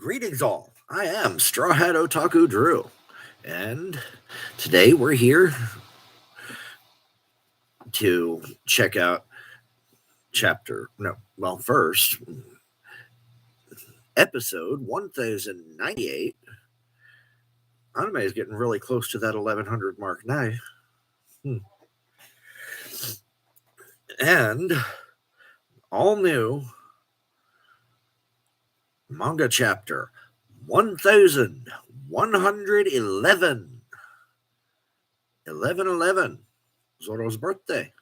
Greetings, all. I am StrawhatOtakuDrew, and today we're here to check out first, episode 1098. Anime is getting really close to that 1100 mark now. And all new manga chapter 1111. 1111. Zoro's birthday.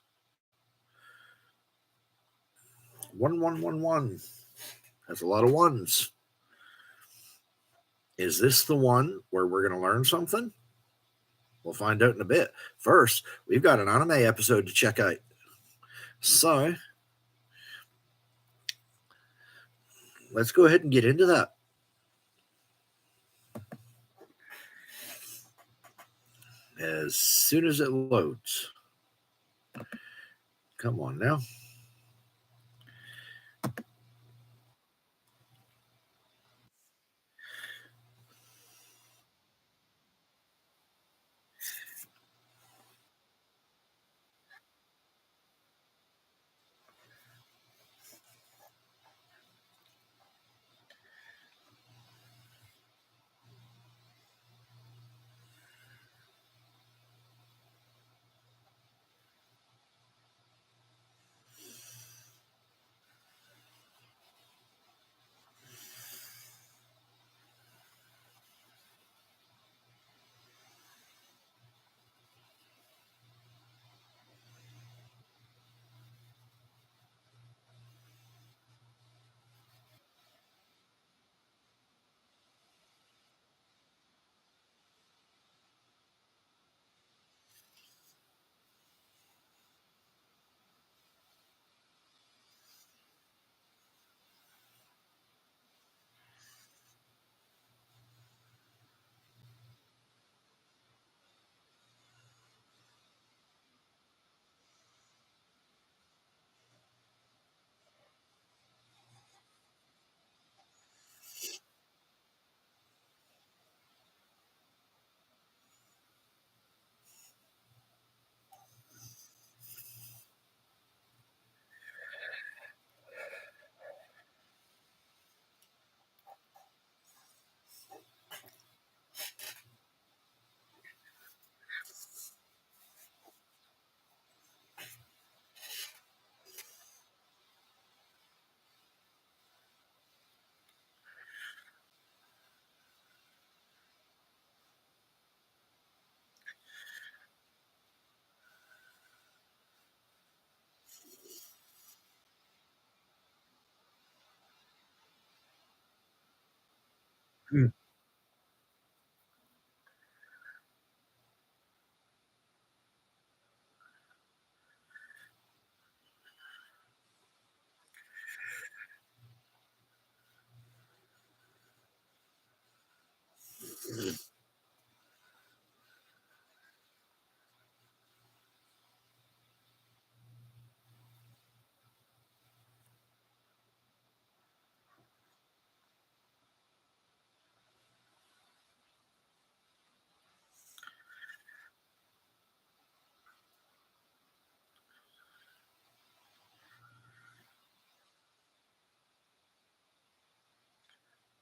1111. Has a lot of ones. Is this the one where we're going to learn something? We'll find out in a bit. First, we've got an anime episode to check out. So, let's go ahead and get into that. As soon as it loads. Come on now.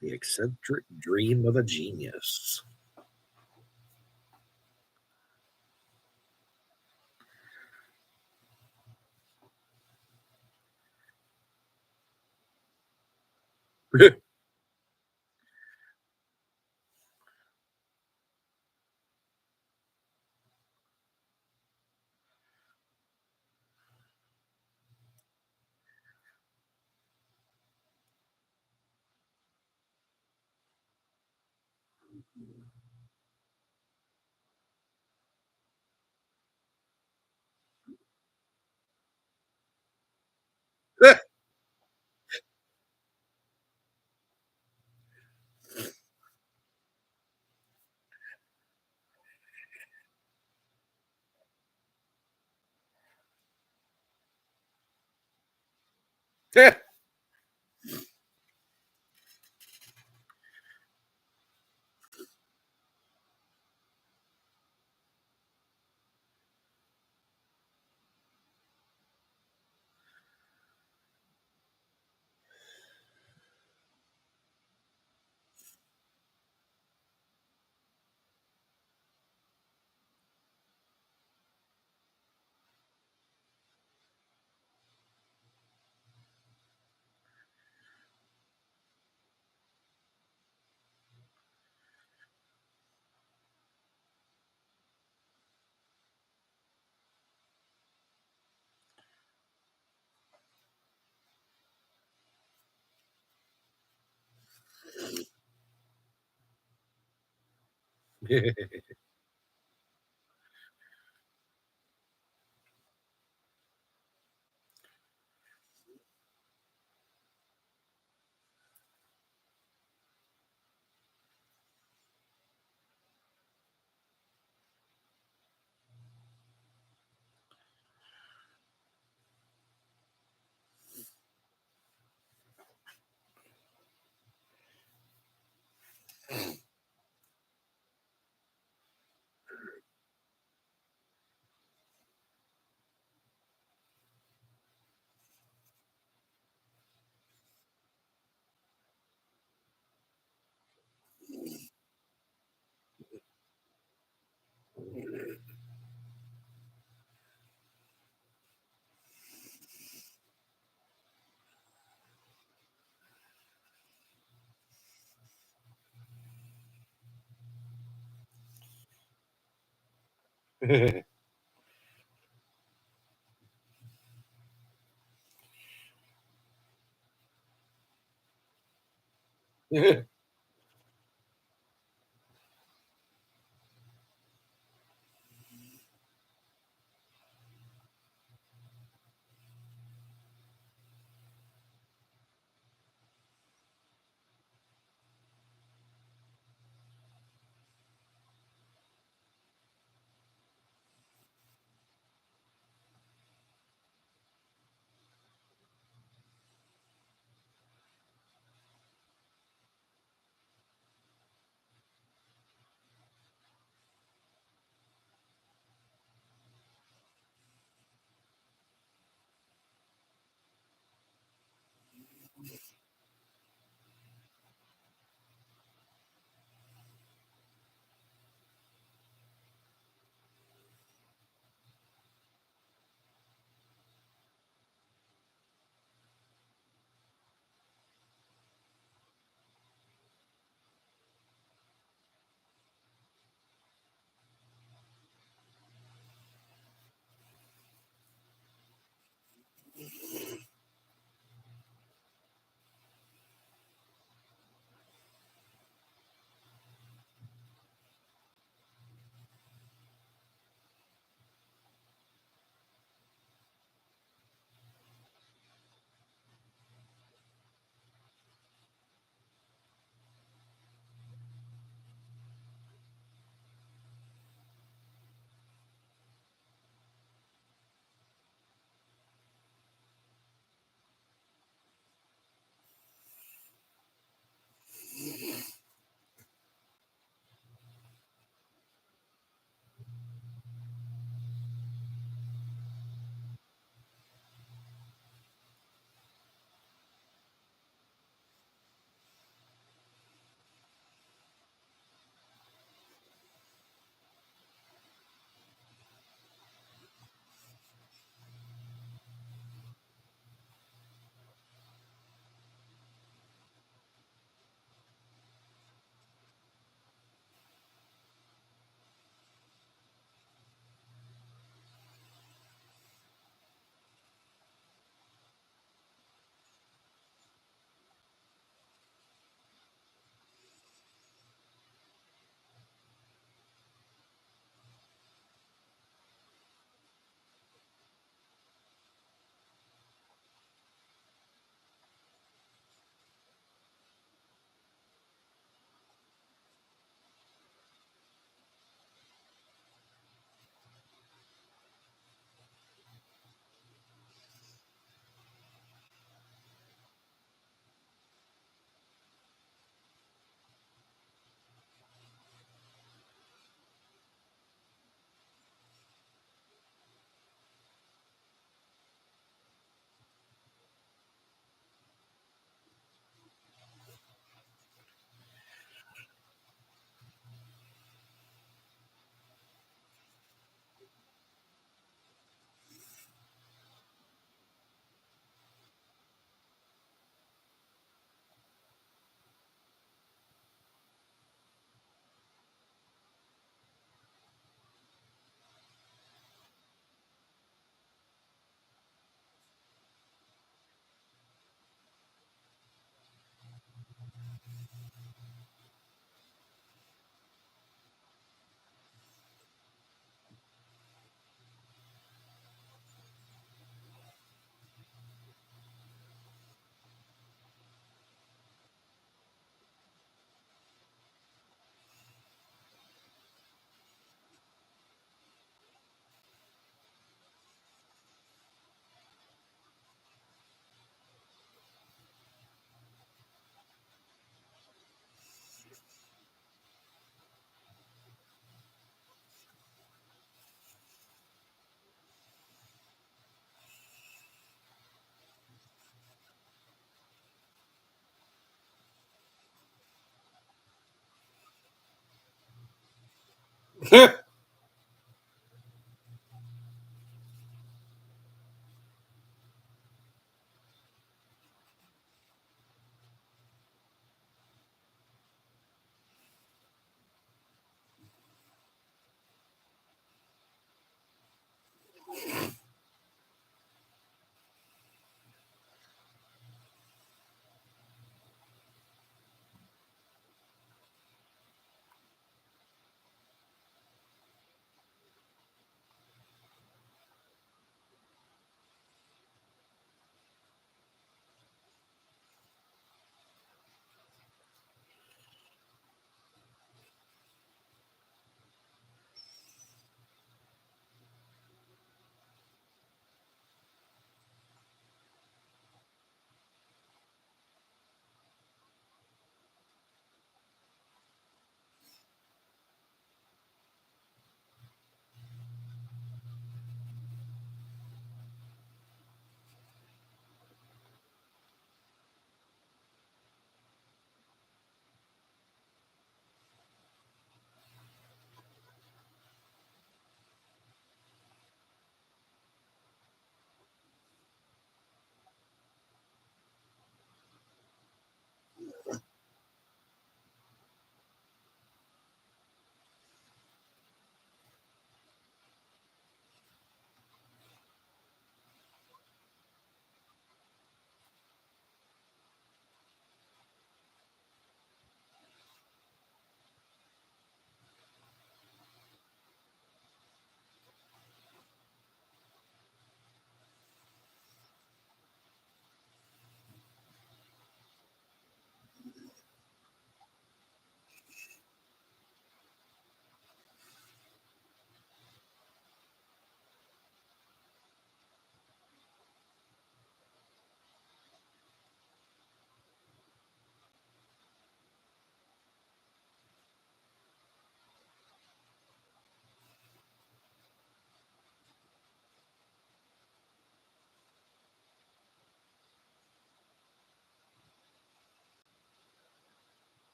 The eccentric dream of a genius.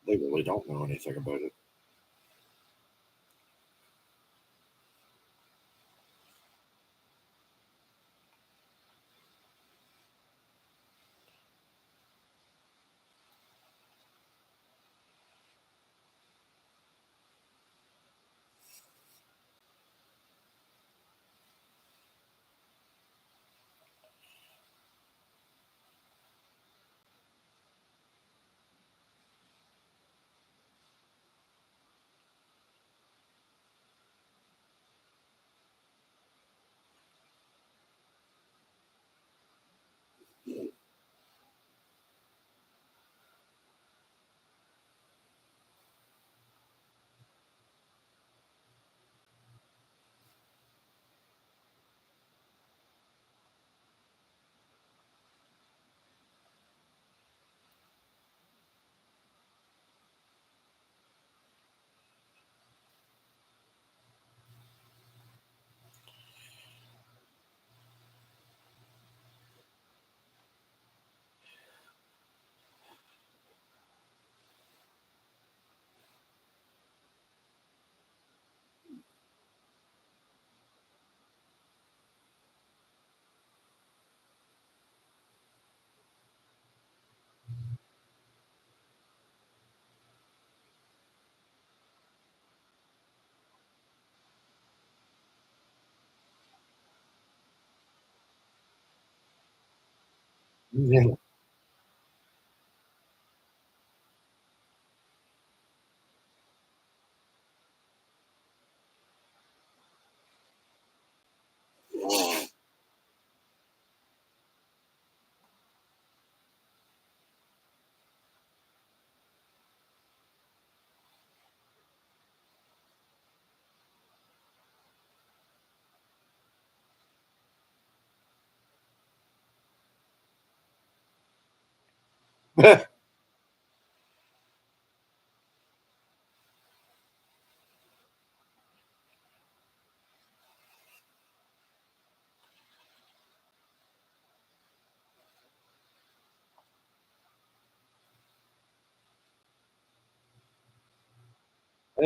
They really don't know anything about it. Yeah. I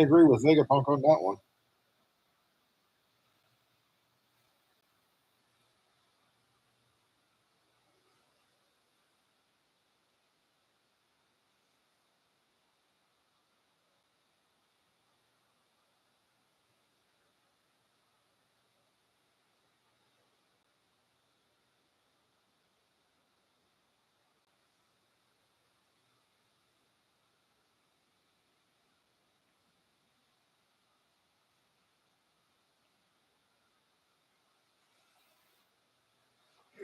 agree with Vegapunk on that one.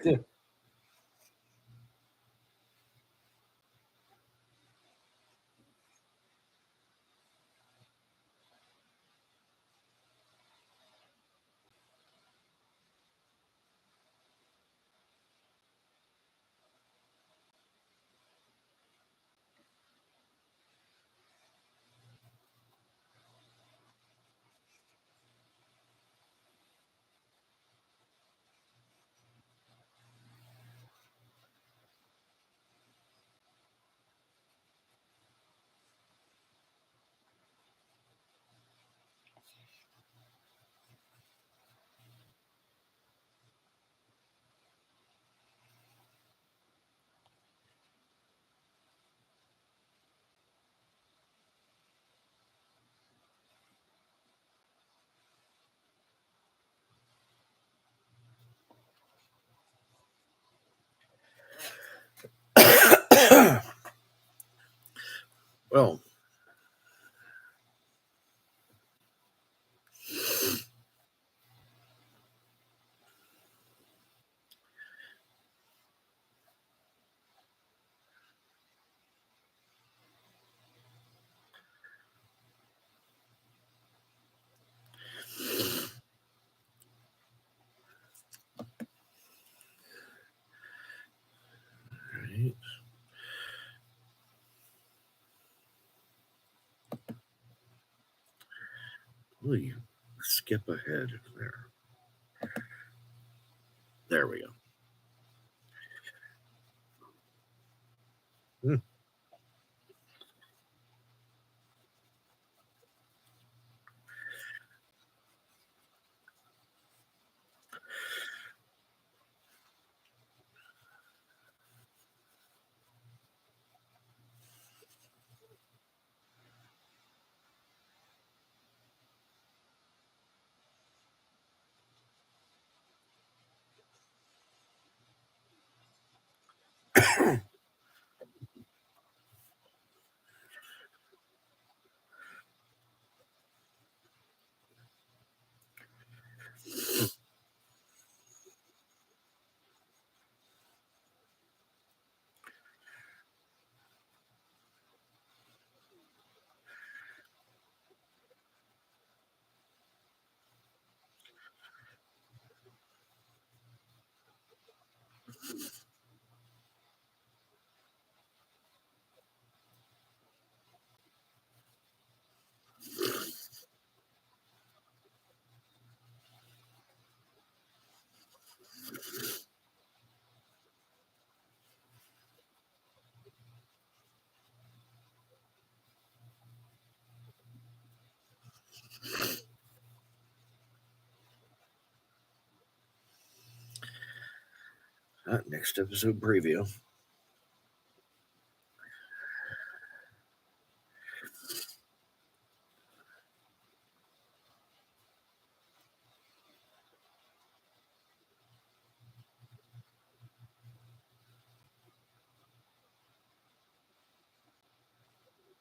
Yeah. Well, right. Will you skip ahead there? There we go. Hmm. Next episode preview.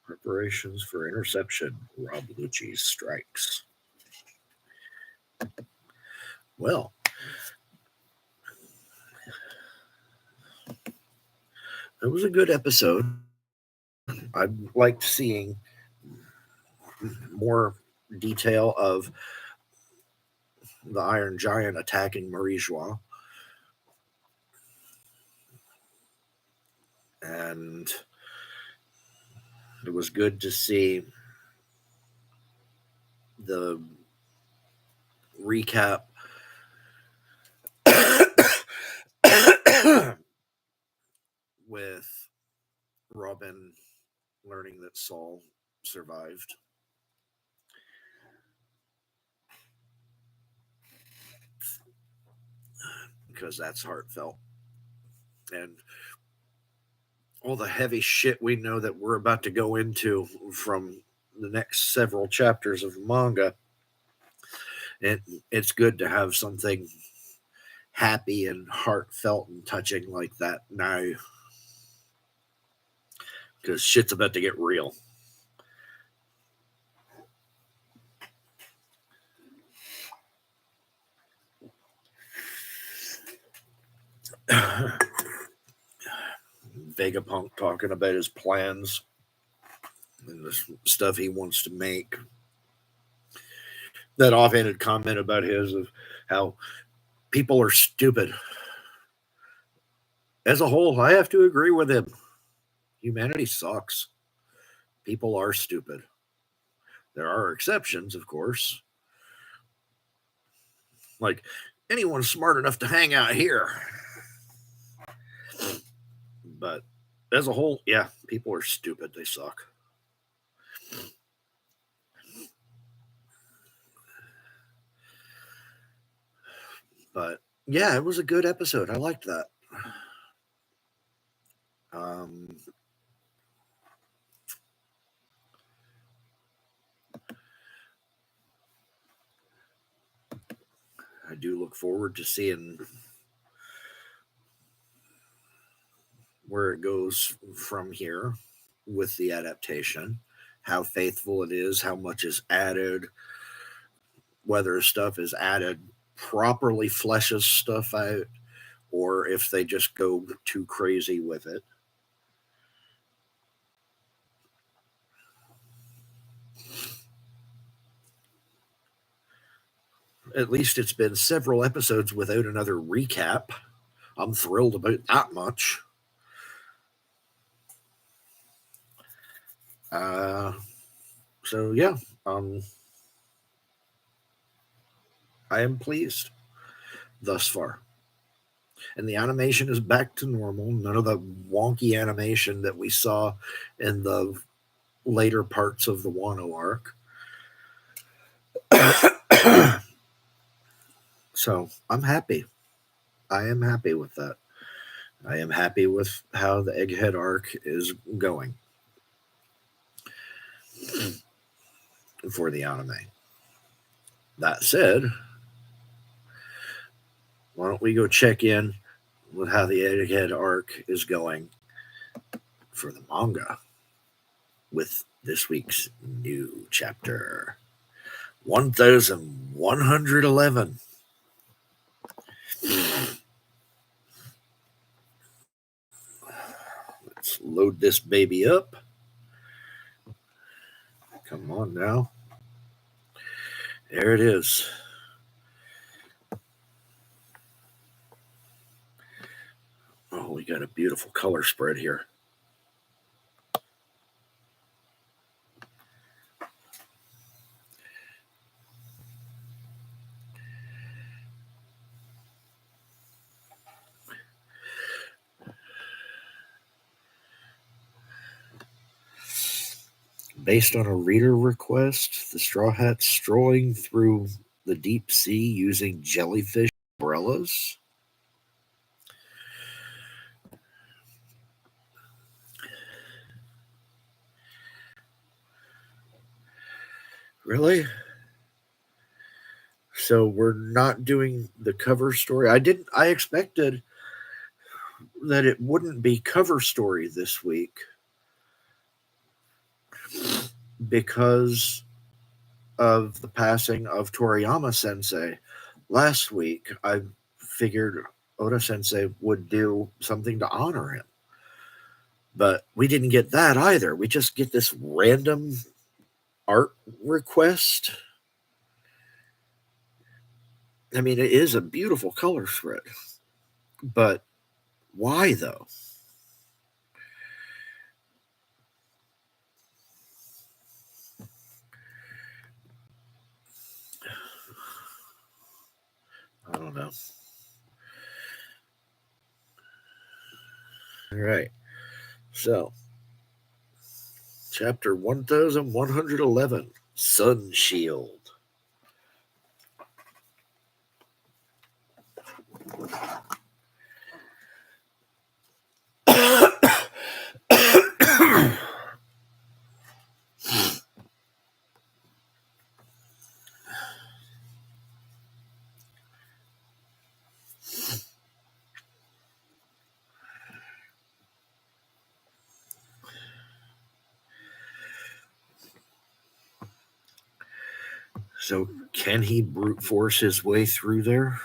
Preparations for interception. Rob Lucci strikes. Well, it was a good episode. I liked seeing more detail of the Iron Giant attacking Marie Joie. And it was good to see the recap with Robin learning that Saul survived. Because that's heartfelt. And all the heavy shit we know that we're about to go into from the next several chapters of manga. It's good to have something happy and heartfelt and touching like that now. Because shit's about to get real. Vegapunk talking about his plans and the stuff he wants to make. That offhanded comment about his of how people are stupid. As a whole, I have to agree with him. Humanity sucks. People are stupid. There are exceptions, of course. Like anyone smart enough to hang out here. But as a whole, yeah, people are stupid. They suck. But yeah, it was a good episode. I liked that. I do look forward to seeing where it goes from here with the adaptation, how faithful it is, how much is added, whether stuff is added properly fleshes stuff out, or if they just go too crazy with it. At least it's been several episodes without another recap. I'm thrilled about that much. So yeah, I am pleased thus far. And the animation is back to normal. None of the wonky animation that we saw in the later parts of the Wano arc. So I'm happy. I am happy with that. I am happy with how the Egghead arc is going for the anime. That said, why don't we go check in with how the Egghead arc is going for the manga with this week's new chapter 1111. Let's load this baby up. Come on now. There it is. Oh, we got a beautiful color spread here. Based on a reader request, the Straw Hats strolling through the deep sea using jellyfish umbrellas. Really? So we're not doing the cover story. I expected that it wouldn't be cover story this week. because of the passing of Toriyama Sensei last week, I figured Oda-sensei would do something to honor him. But we didn't get that either. We just get this random art request. I mean, it is a beautiful color spread. But why, though? I don't know. All right. So, chapter 1111, Sun Shield. So, can he brute force his way through there?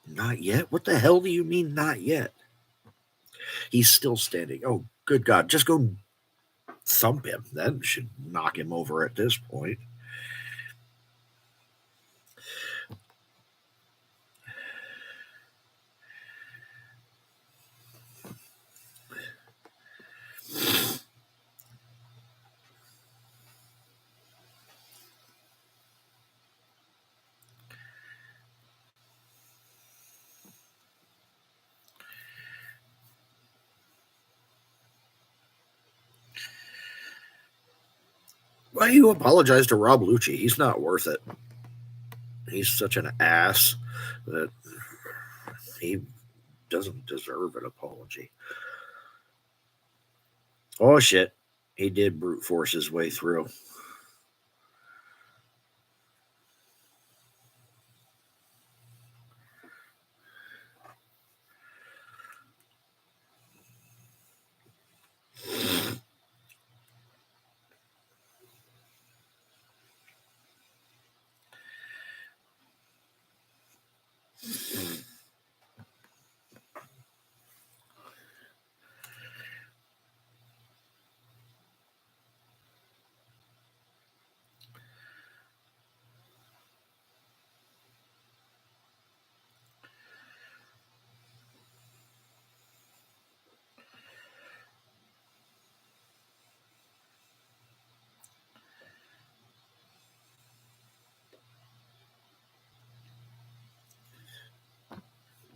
Not yet? What the hell do you mean, not yet? He's still standing. Oh, good God. Just go thump him. That should knock him over at this point. Why you apologize to Rob Lucci? He's not worth it. He's such an ass that he doesn't deserve an apology. Oh, shit. He did brute force his way through.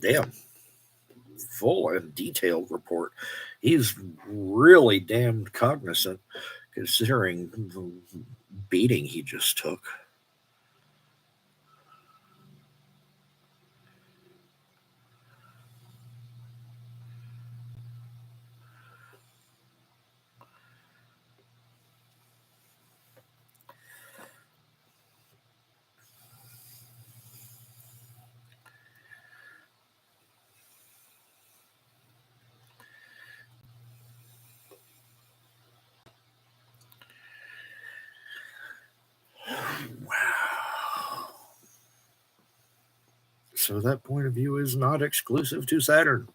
Damn. Full and detailed report. He's really damned cognizant considering the beating he just took. Wow. So that point of view is not exclusive to Saturn.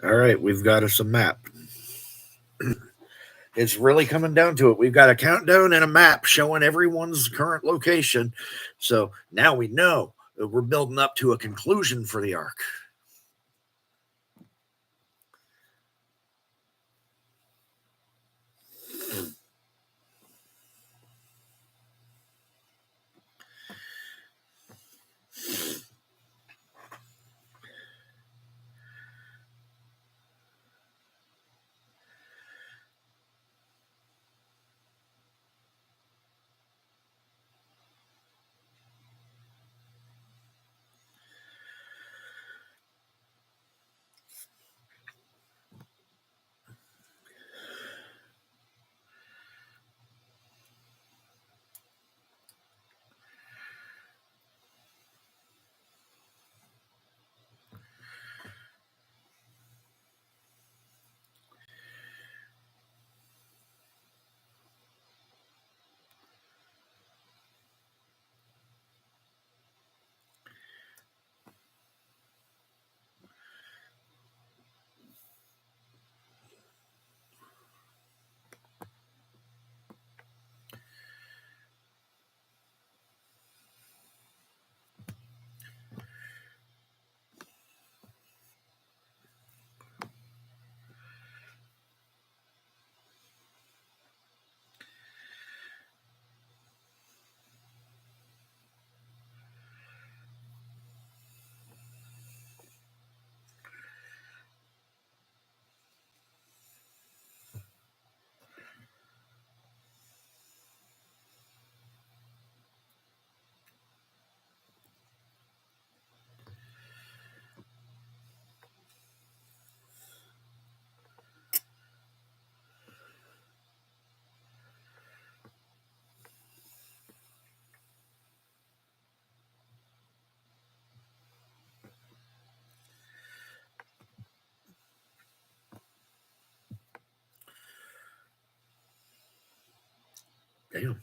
All right, we've got us a map. It's really coming down to it. We've got a countdown and a map showing everyone's current location. So now we know that we're building up to a conclusion for the arc. Damn.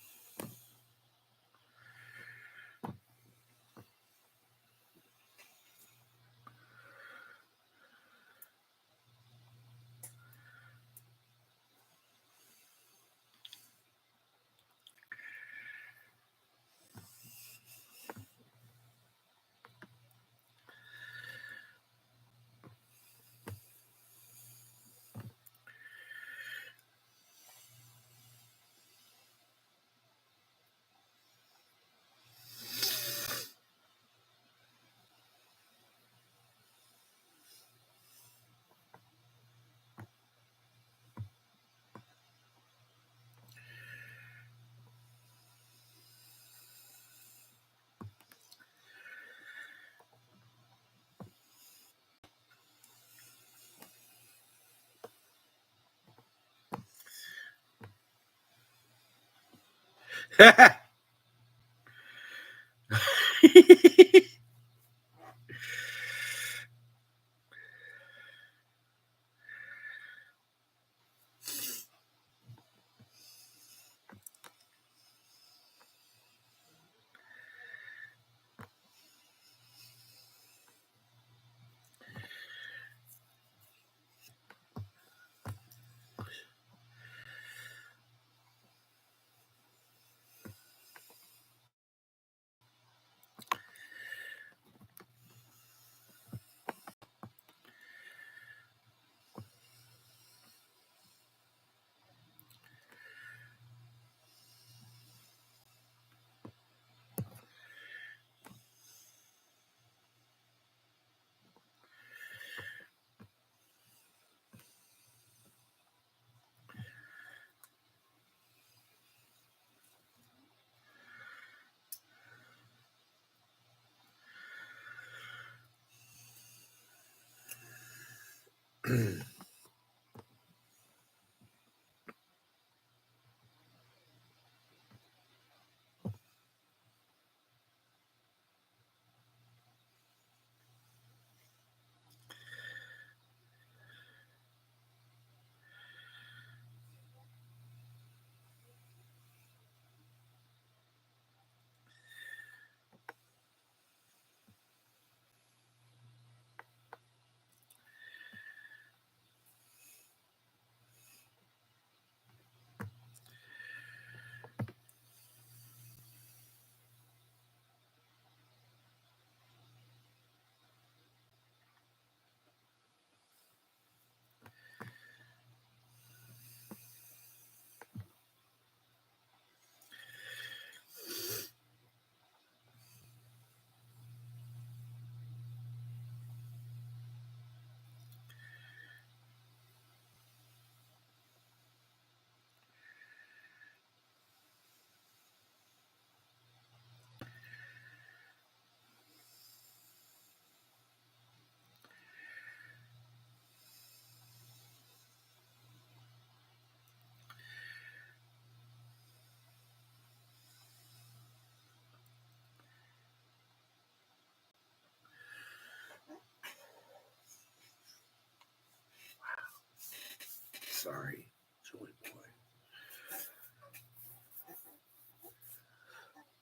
Sorry, silly boy.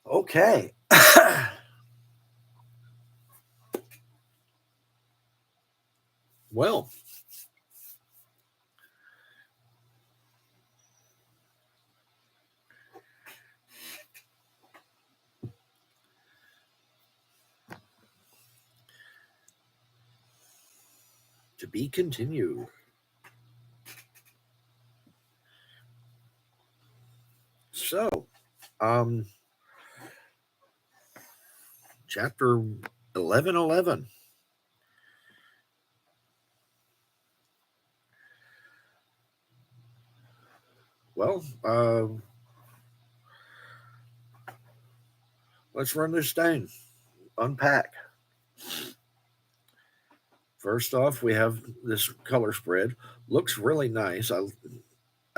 Okay. Well, to be continued. So, chapter 1111. Well, let's run this down. Unpack. First off, we have this color spread. Looks really nice. I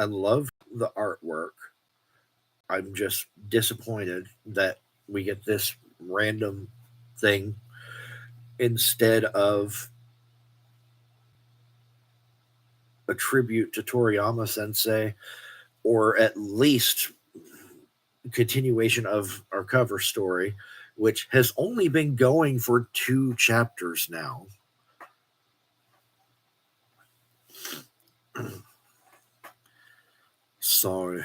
love the artwork. I'm just disappointed that we get this random thing instead of a tribute to Toriyama Sensei, or at least continuation of our cover story, which has only been going for 2 chapters now. So,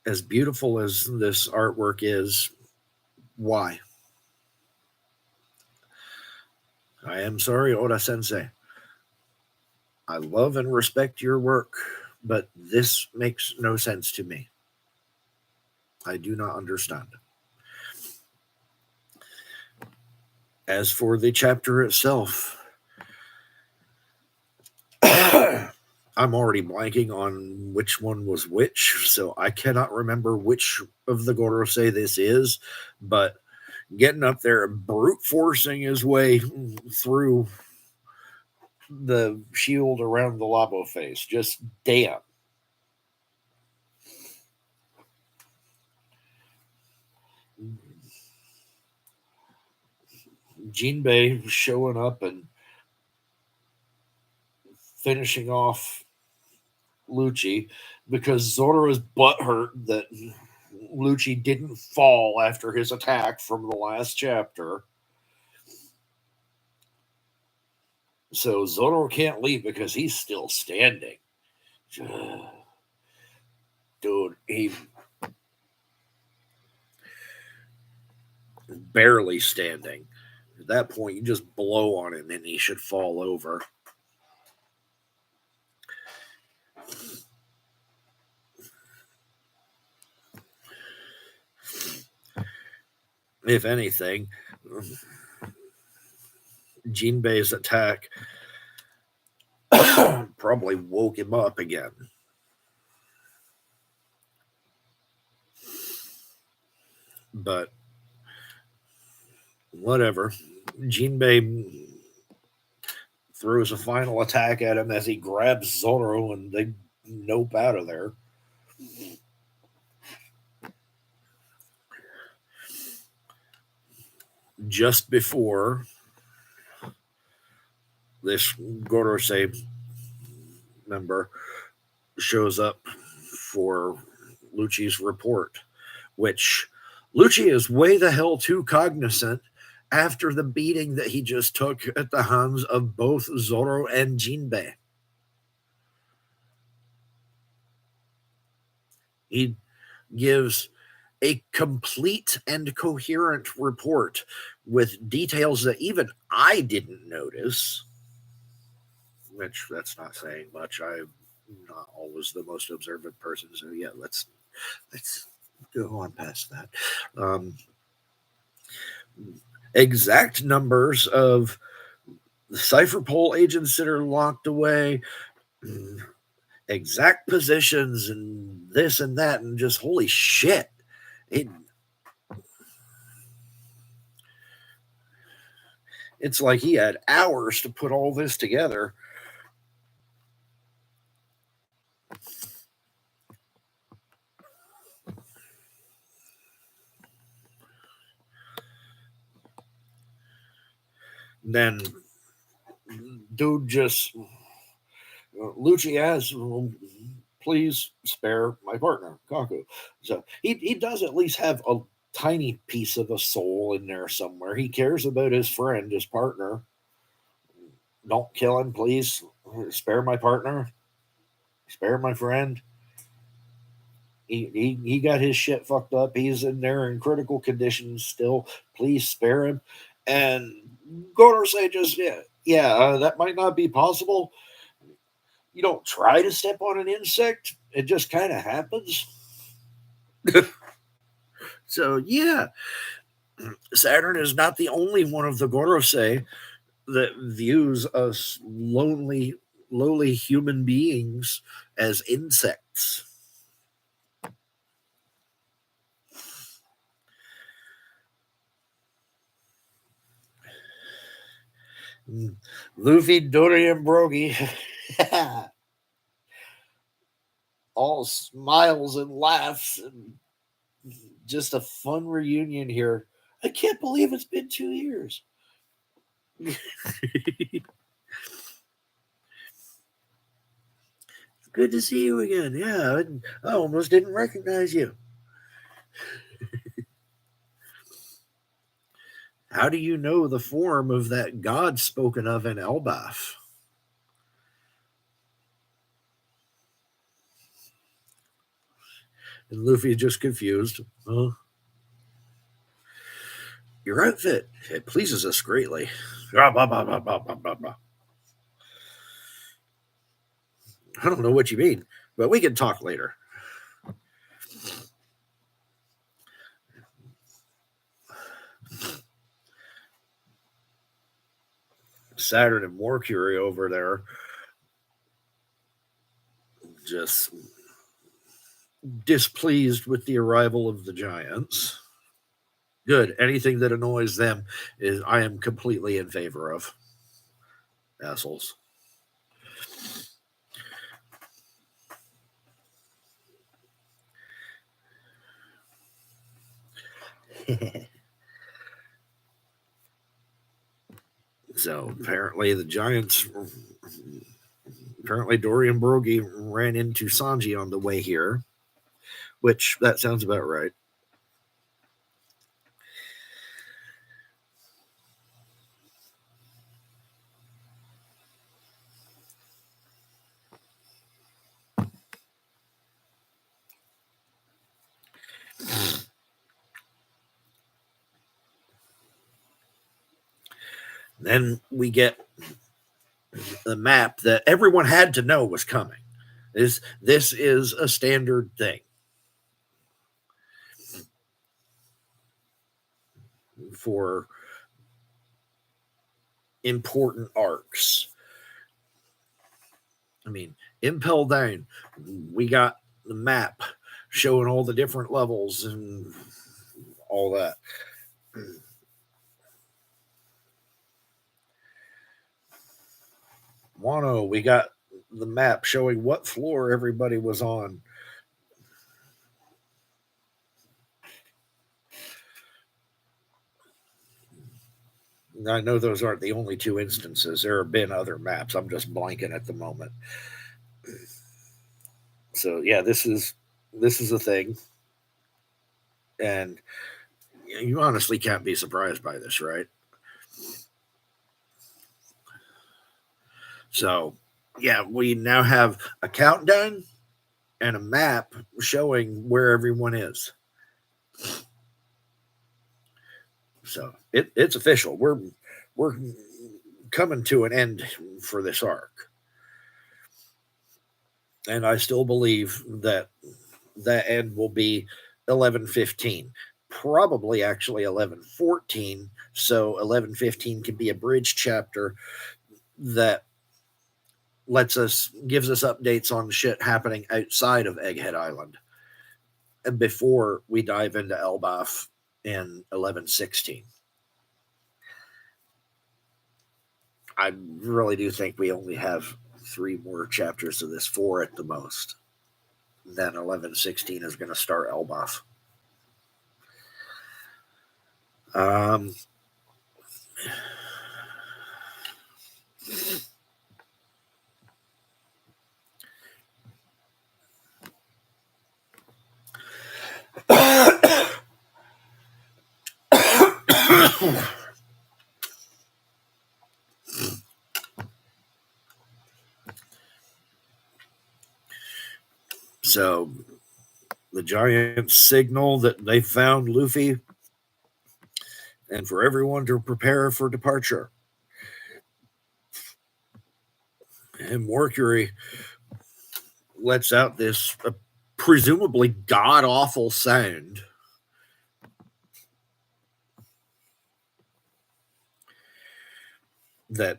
as beautiful as this artwork is, why? I am sorry, Oda-sensei. I love and respect your work, but this makes no sense to me. I do not understand. As for the chapter itself, I'm already blanking on which one was which, so I cannot remember which of the Gorosei this is, but getting up there and brute forcing his way through the shield around the Labo face, just damn. Jinbei showing up and finishing off Lucci because Zoro is butthurt that Lucci didn't fall after his attack from the last chapter. So Zoro can't leave because he's still standing. Dude, he barely standing. At that point, you just blow on him and he should fall over. If anything, Jinbei's attack probably woke him up again. But whatever. Jinbei throws a final attack at him as he grabs Zoro and they nope out of there. Just before this Gorosei member shows up for Lucci's report, which Lucci is way the hell too cognizant after the beating that he just took at the hands of both Zoro and Jinbei. He gives a complete and coherent report with details that even I didn't notice, which that's not saying much. I'm not always the most observant person, so yeah, let's go on past that. Exact numbers of the cipher pole agents that are locked away, exact positions, and this and that, and just holy shit. It's like he had hours to put all this together. Then dude just Lucci asks, please spare my partner, Kaku. So he does at least have a tiny piece of a soul in there somewhere. He cares about his friend, his partner. Don't kill him, please. Spare my partner. Spare my friend. He got his shit fucked up. He's in there in critical condition still. Please spare him. And Gorosei just, that might not be possible. You don't try to step on an insect, it just kind of happens. So, yeah, Saturn is not the only one of the Gorosei that views us lowly human beings as insects. Luffy, Dory, and Brogy. All smiles and laughs and just a fun reunion here. I can't believe it's been 2 years. Good to see you again. Yeah, I almost didn't recognize you. How do you know the form of that god spoken of in Elbaf? And Luffy is just confused. Huh? Your outfit, it pleases us greatly. I don't know what you mean, but we can talk later. Saturn and Mercury over there just displeased with the arrival of the giants. Good. Anything that annoys them is I am completely in favor of. Assholes. So apparently the giants, apparently Dory and Brogy ran into Sanji on the way here, which that sounds about right. Then we get the map that everyone had to know was coming. This is a standard thing for important arcs. I mean, Impel Down, we got the map showing all the different levels and all that. Wano, we got the map showing what floor everybody was on. I know those aren't the only 2 instances. There have been other maps. I'm just blanking at the moment. So yeah, this is a thing, and you honestly can't be surprised by this, right? So yeah, we now have a countdown and a map showing where everyone is. So it's official. We're coming to an end for this arc. And I still believe that end will be 11:15. Probably actually 11:14. So 11:15 can be a bridge chapter that gives us updates on shit happening outside of Egghead Island. And before we dive into Elbaf in 11:16. I really do think we only have 3 more chapters of this, 4 at the most. Then 11:16 is going to start Elbaf. So the giants signal that they found Luffy and for everyone to prepare for departure. And Mercury lets out this presumably god-awful sound. That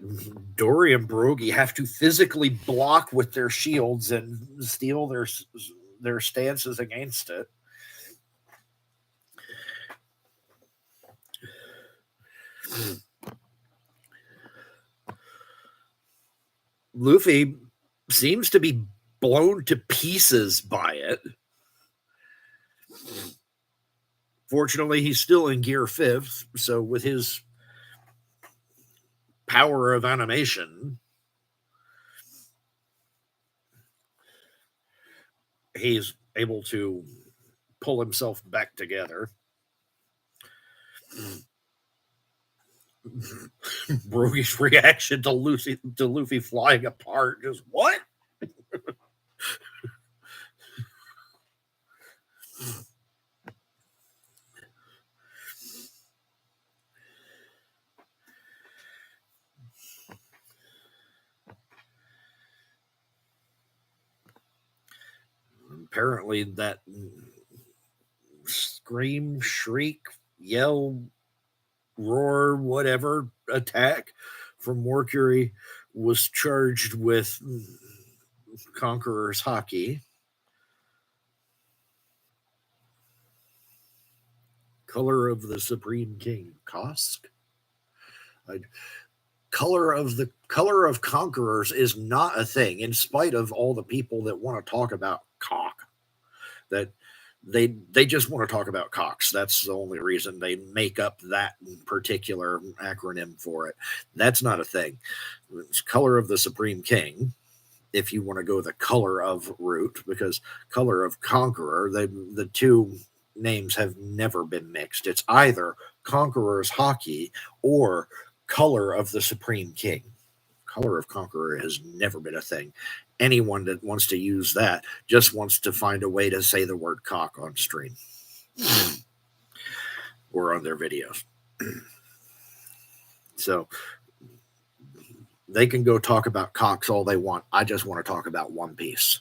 Dory and Brogy have to physically block with their shields and steal their stances against it. Luffy seems to be blown to pieces by it. Fortunately, he's still in gear 5th, so with his power of animation, he's able to pull himself back together. Brogy's reaction to Luffy flying apart, just what? Apparently that scream, shriek, yell, roar, whatever attack from Mercury was charged with Conqueror's Haki. Color of the Supreme King, Kosk. Color of Conquerors is not a thing, in spite of all the people that want to talk about cock. That they just want to talk about cocks. That's the only reason they make up that particular acronym for it. That's not a thing. It's Color of the Supreme King, if you want to go the color of route, because Color of Conqueror, the two names have never been mixed. It's either Conqueror's Haki or Color of the Supreme King. Color of Conqueror has never been a thing. Anyone that wants to use that just wants to find a way to say the word cock on stream or on their videos. So they can go talk about cocks all they want. I just want to talk about One Piece.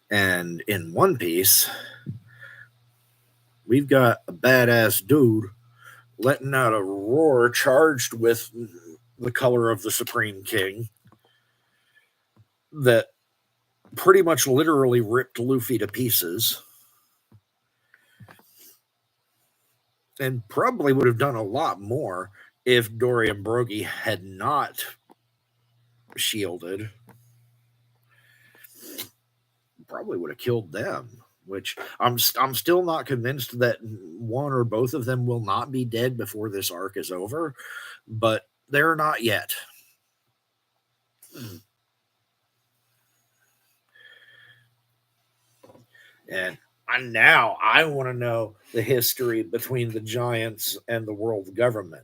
And in One Piece, we've got a badass dude letting out a roar charged with the color of the Supreme King that pretty much literally ripped Luffy to pieces. And probably would have done a lot more if Dory and Brogy had not shielded. Probably would have killed them, which I'm still not convinced that one or both of them will not be dead before this arc is over, but they're not yet. And now I want to know the history between the giants and the world government.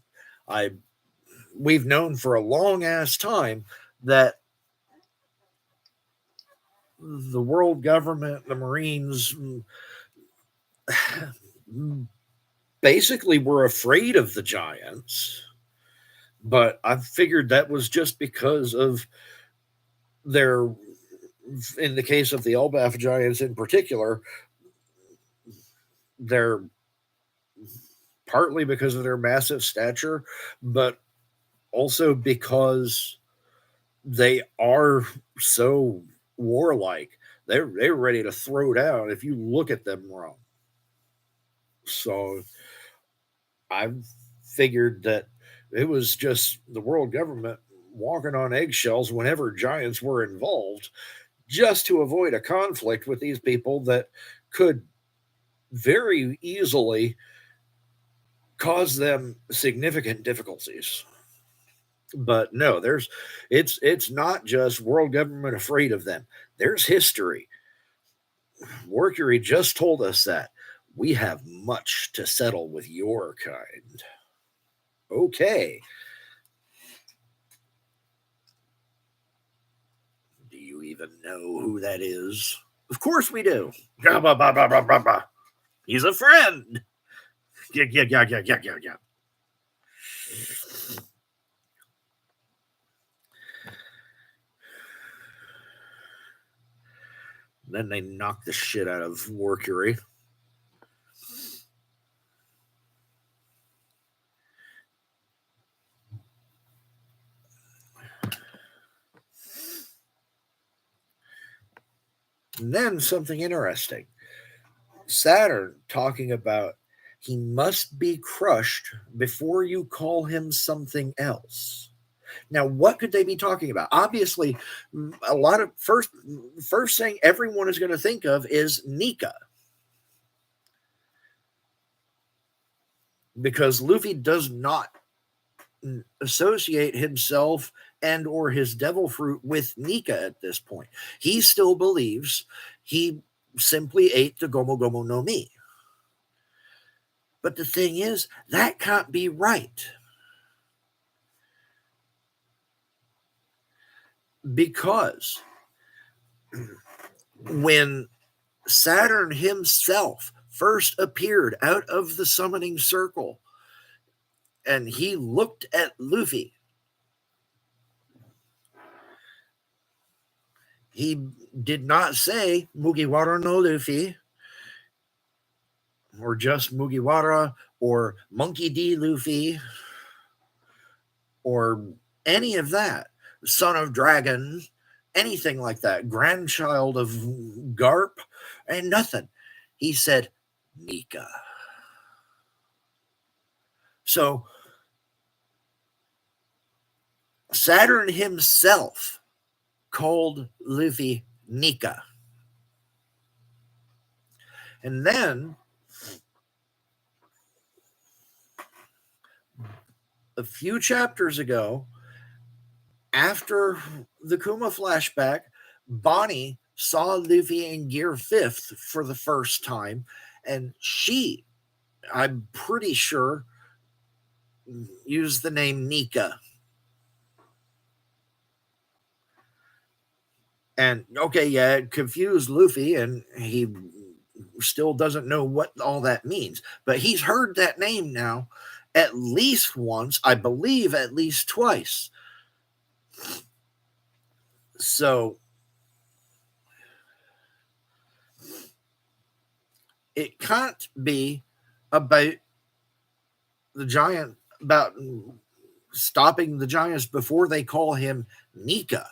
We've known for a long ass time that the world government, the Marines, basically were afraid of the giants. But I figured that was just because of their, in the case of the Elbaf giants in particular, they're partly because of their massive stature, but also because they are so warlike. They're ready to throw down if you look at them wrong. So I figured that it was just the world government walking on eggshells whenever giants were involved, just to avoid a conflict with these people that could very easily cause them significant difficulties. But no, it's not just world government afraid of them. There's history. Mercury just told us that. We have much to settle with your kind. Okay. Do you even know who that is? Of course we do. He's a friend. Yeah. Then they knock the shit out of Mercury. And then something interesting. Saturn talking about he must be crushed before you call him something else. Now, what could they be talking about? Obviously, a lot of first thing everyone is going to think of is Nika, because Luffy does not associate himself and or his devil fruit with Nika at this point. He still believes he simply ate the Gomu Gomu no Mi. But the thing is, that can't be right. Because when Saturn himself first appeared out of the summoning circle and he looked at Luffy, he did not say Mugiwara no Luffy or just Mugiwara or Monkey D. Luffy or any of that. Son of Dragon, anything like that. Grandchild of Garp, and nothing. He said Nika. So Saturn himself called Luffy Nika. And then a few chapters ago, after the Kuma flashback, Bonnie saw Luffy in Gear 5th for the first time, and she, I'm pretty sure, used the name Nika. And okay, yeah, it confused Luffy, and he still doesn't know what all that means. But he's heard that name now at least once, I believe at least twice. So it can't be about about stopping the giants before they call him Nika.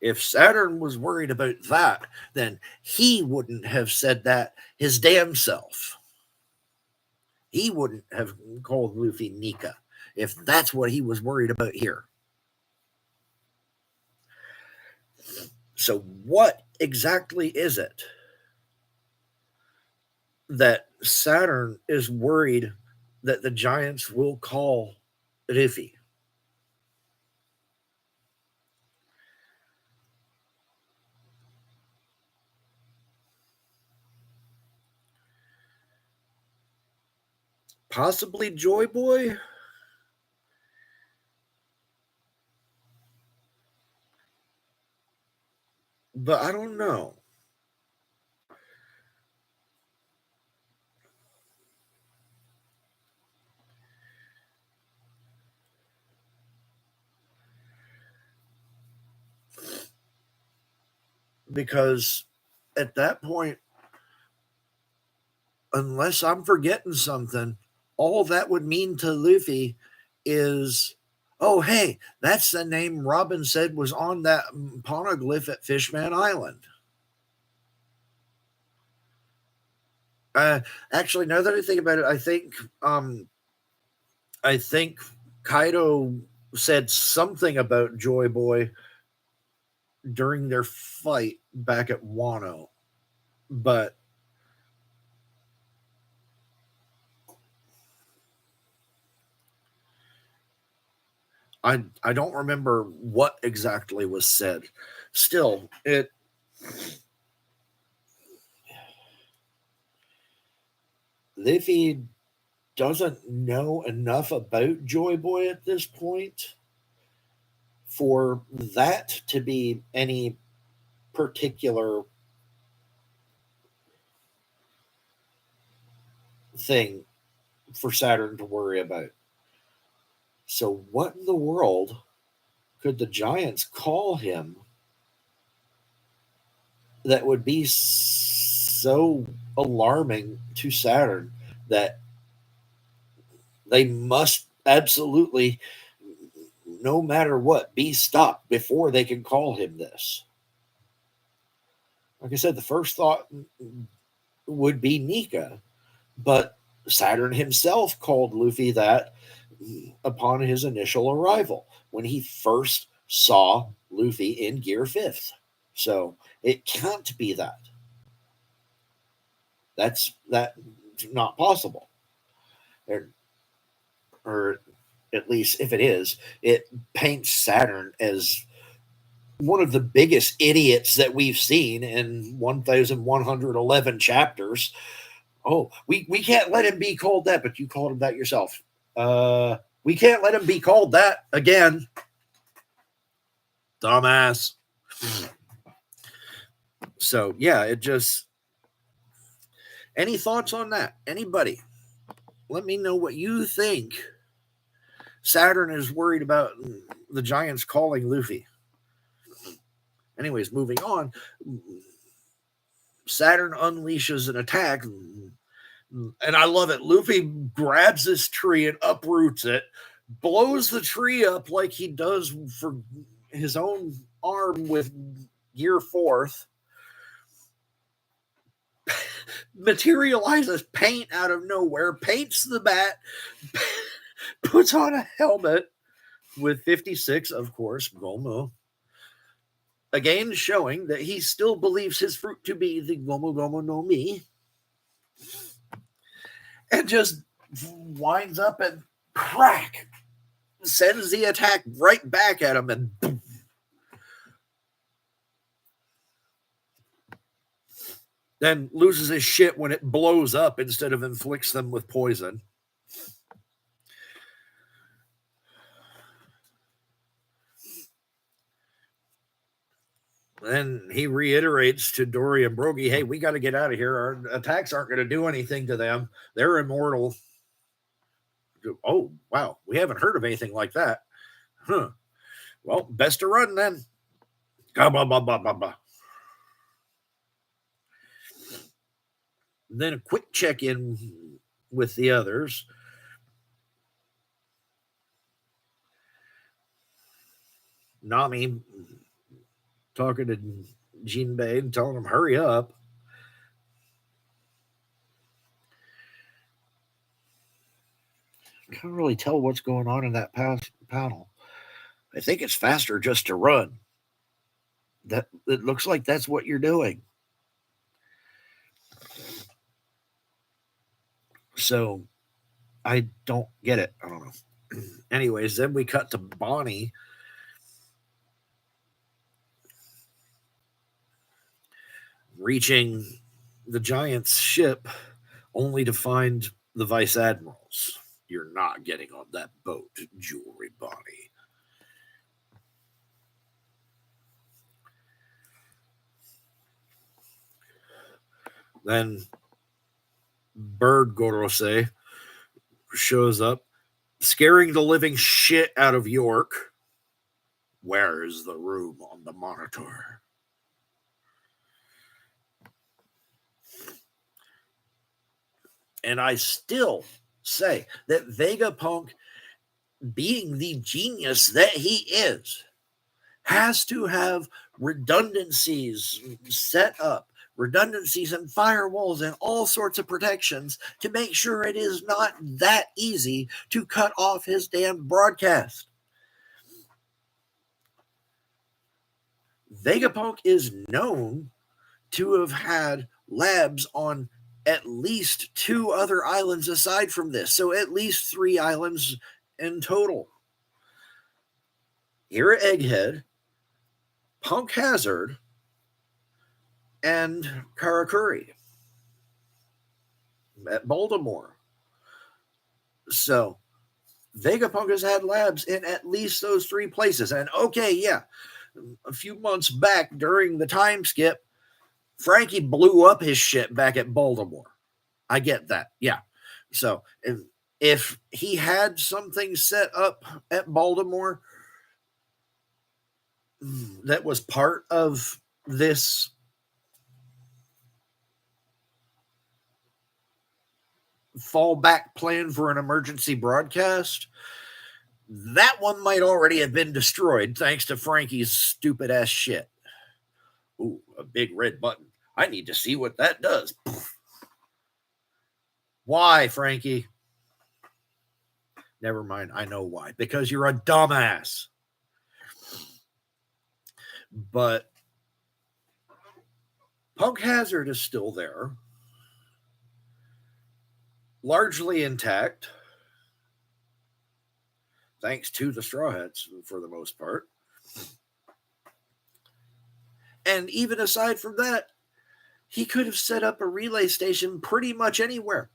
If Saturn was worried about that, then he wouldn't have said that his damn self. He wouldn't have called Luffy Nika if that's what he was worried about here. So, what exactly is it that Saturn is worried that the giants will call Luffy? Possibly Joy Boy? But I don't know. Because at that point, unless I'm forgetting something, all that would mean to Luffy is, oh, hey, that's the name Robin said was on that poneglyph at Fishman Island. Actually, now that I think about it, I think Kaido said something about Joy Boy during their fight back at Wano, but I don't remember what exactly was said. Still, Luffy doesn't know enough about Joy Boy at this point for that to be any particular thing for Saturn to worry about. So, what in the world could the Giants call him that would be so alarming to Saturn that they must absolutely, no matter what, be stopped before they can call him this? Like I said, the first thought would be Nika, but Saturn himself called Luffy that upon his initial arrival when he first saw Luffy in Gear 5th. So it can't be that. That's not possible. Or at least if it is, it paints Saturn as one of the biggest idiots that we've seen in 1,111 chapters. Oh, we can't let him be called that, but you called him that yourself. We can't let him be called that again. Dumbass. So, yeah, it just... Any thoughts on that? Anybody? Let me know what you think. Saturn is worried about the Giants calling Luffy. Anyways, moving on. Saturn unleashes an attack, and I love it. Luffy grabs this tree and uproots it, blows the tree up like he does for his own arm with Gear 4th, materializes paint out of nowhere, paints the bat, puts on a helmet with 56, of course, Gomu. Again, showing that he still believes his fruit to be the Gomu Gomu no Mi. And just winds up and crack, sends the attack right back at him, and boom. Then loses his shit when it blows up instead of inflicts them with poison. Then he reiterates to Dory and Brogy, hey, we got to get out of here. Our attacks aren't going to do anything to them. They're immortal. Oh, wow. We haven't heard of anything like that. Huh. Well, best to run then. Then a quick check-in with the others. Nami talking to Jinbei and telling him, hurry up. Can't really tell what's going on in that panel. I think it's faster just to run. That it looks like that's what you're doing. So I don't get it. I don't know. Anyways, then we cut to Bonnie reaching the Giants' ship only to find the Vice Admirals. You're not getting on that boat, Jewelry Bonnie. Then Bird Gorosei shows up, scaring the living shit out of York. Where is the room on the monitor? And I still say that Vegapunk, being the genius that he is, has to have redundancies set up, redundancies and firewalls and all sorts of protections to make sure it is not that easy to cut off his damn broadcast. Vegapunk is known to have had labs on at least 2 other islands aside from this, so at least 3 islands in total. here at Egghead, Punk Hazard, and Karakuri at Baltimore. So Vegapunk has had labs in at least those 3 places. And okay, yeah, a few months back during the time skip, Frankie blew up his shit back at Baltimore. I get that. Yeah. So if he had something set up at Baltimore that was part of this fallback plan for an emergency broadcast, that one might already have been destroyed thanks to Frankie's stupid ass shit. Ooh, a big red button. I need to see what that does. Why, Frankie? Never mind. I know why. Because you're a dumbass. But Punk Hazard is still there, largely intact, thanks to the Straw Hats for the most part. And even aside from that, he could have set up a relay station pretty much anywhere.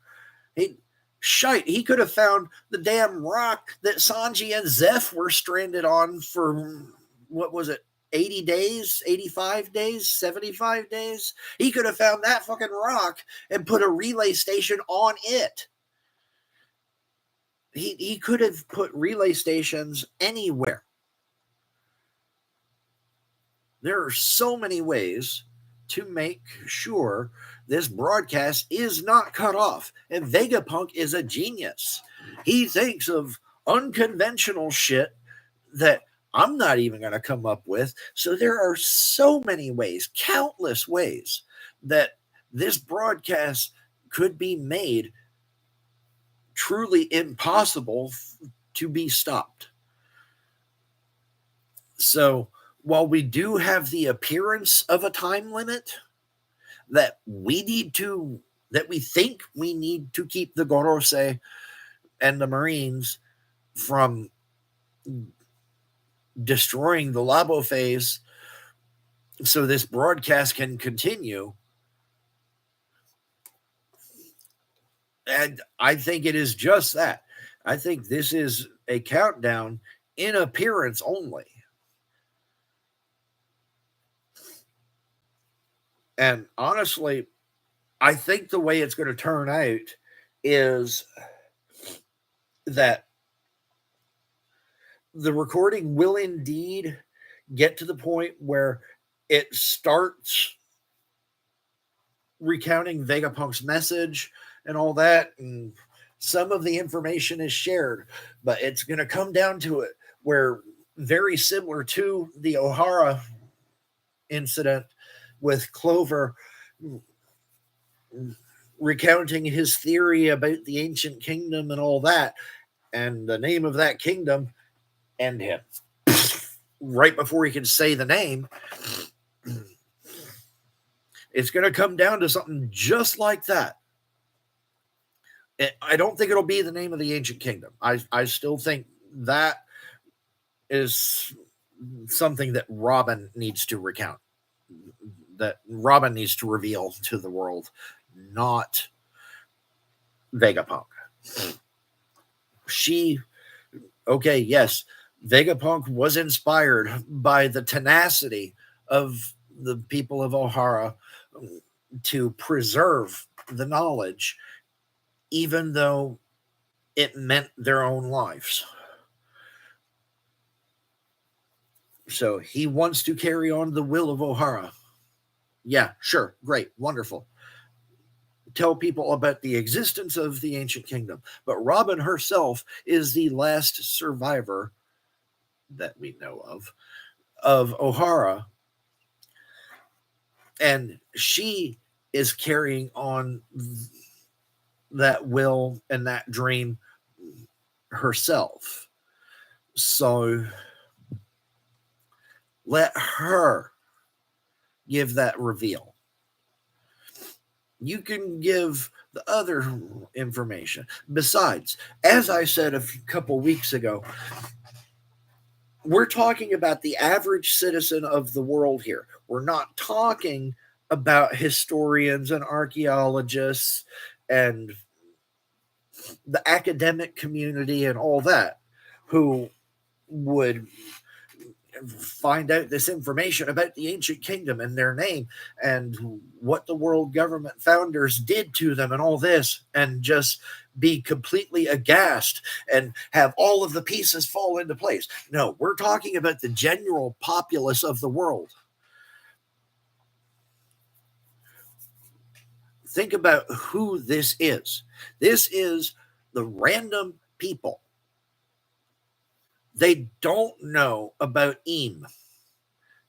He could have found the damn rock that Sanji and Zeph were stranded on for, what was it, 80 days, 85 days, 75 days? He could have found that fucking rock and put a relay station on it. He could have put relay stations anywhere. There are so many ways to make sure this broadcast is not cut off. And Vegapunk is a genius. He thinks of unconventional shit that I'm not even going to come up with. So there are so many ways, countless ways, that this broadcast could be made truly impossible to be stopped. So while we do have the appearance of a time limit that we think we need to keep the Gorosei and the Marines from destroying the Labo phase so this broadcast can continue. And I think it is just that. I think this is a countdown in appearance only. And honestly, I think the way it's going to turn out is that the recording will indeed get to the point where it starts recounting Vegapunk's message and all that, and some of the information is shared, but it's going to come down to it where, very similar to the O'Hara incident with Clover recounting his theory about the ancient kingdom and all that, and the name of that kingdom, and him right before he can say the name. It's going to come down to something just like that. I don't think it'll be the name of the ancient kingdom. I still think that is something that Robin needs to recount, that Robin needs to reveal to the world, not Vegapunk. Yes, Vegapunk was inspired by the tenacity of the people of O'Hara to preserve the knowledge, even though it meant their own lives. So he wants to carry on the will of O'Hara. Yeah, sure, great, wonderful. Tell people about the existence of the ancient kingdom. But Robin herself is the last survivor that we know of O'Hara. And she is carrying on that will and that dream herself. So let her give that reveal. You can give the other information. Besides, as I said a couple weeks ago, we're talking about the average citizen of the world here. We're not talking about historians and archaeologists and the academic community and all that who would find out this information about the ancient kingdom and their name and what the world government founders did to them and all this, and just be completely aghast and have all of the pieces fall into place. No, we're talking about the general populace of the world. Think about who this is. This is the random people. They don't know about Eem.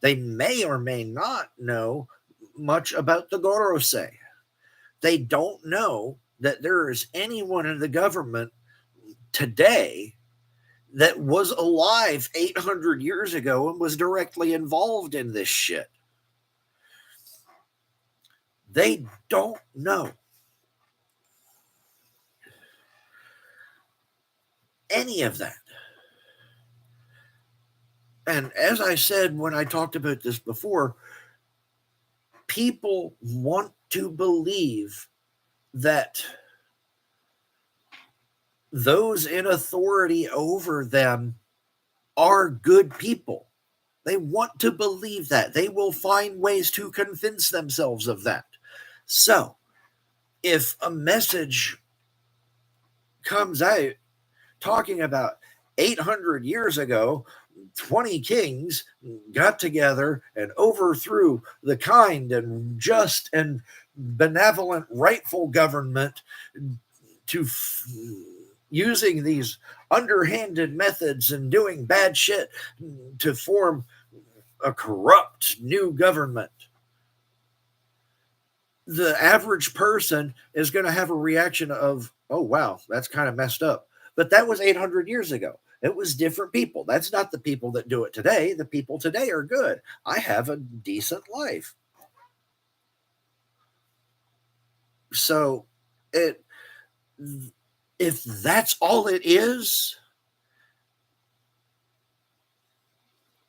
They may or may not know much about the Gorosei. They don't know that there is anyone in the government today that was alive 800 years ago and was directly involved in this shit. They don't know any of that. And as I said when I talked about this before, people want to believe that those in authority over them are good people. They want to believe that. They will find ways to convince themselves of that. So, if a message comes out talking about 800 years ago, 20 kings got together and overthrew the kind and just and benevolent rightful government to using these underhanded methods and doing bad shit to form a corrupt new government. The average person is going to have a reaction of, oh, wow, that's kind of messed up. But that was 800 years ago. It was different people. That's not the people that do it today. The people today are good. I have a decent life. So if that's all it is,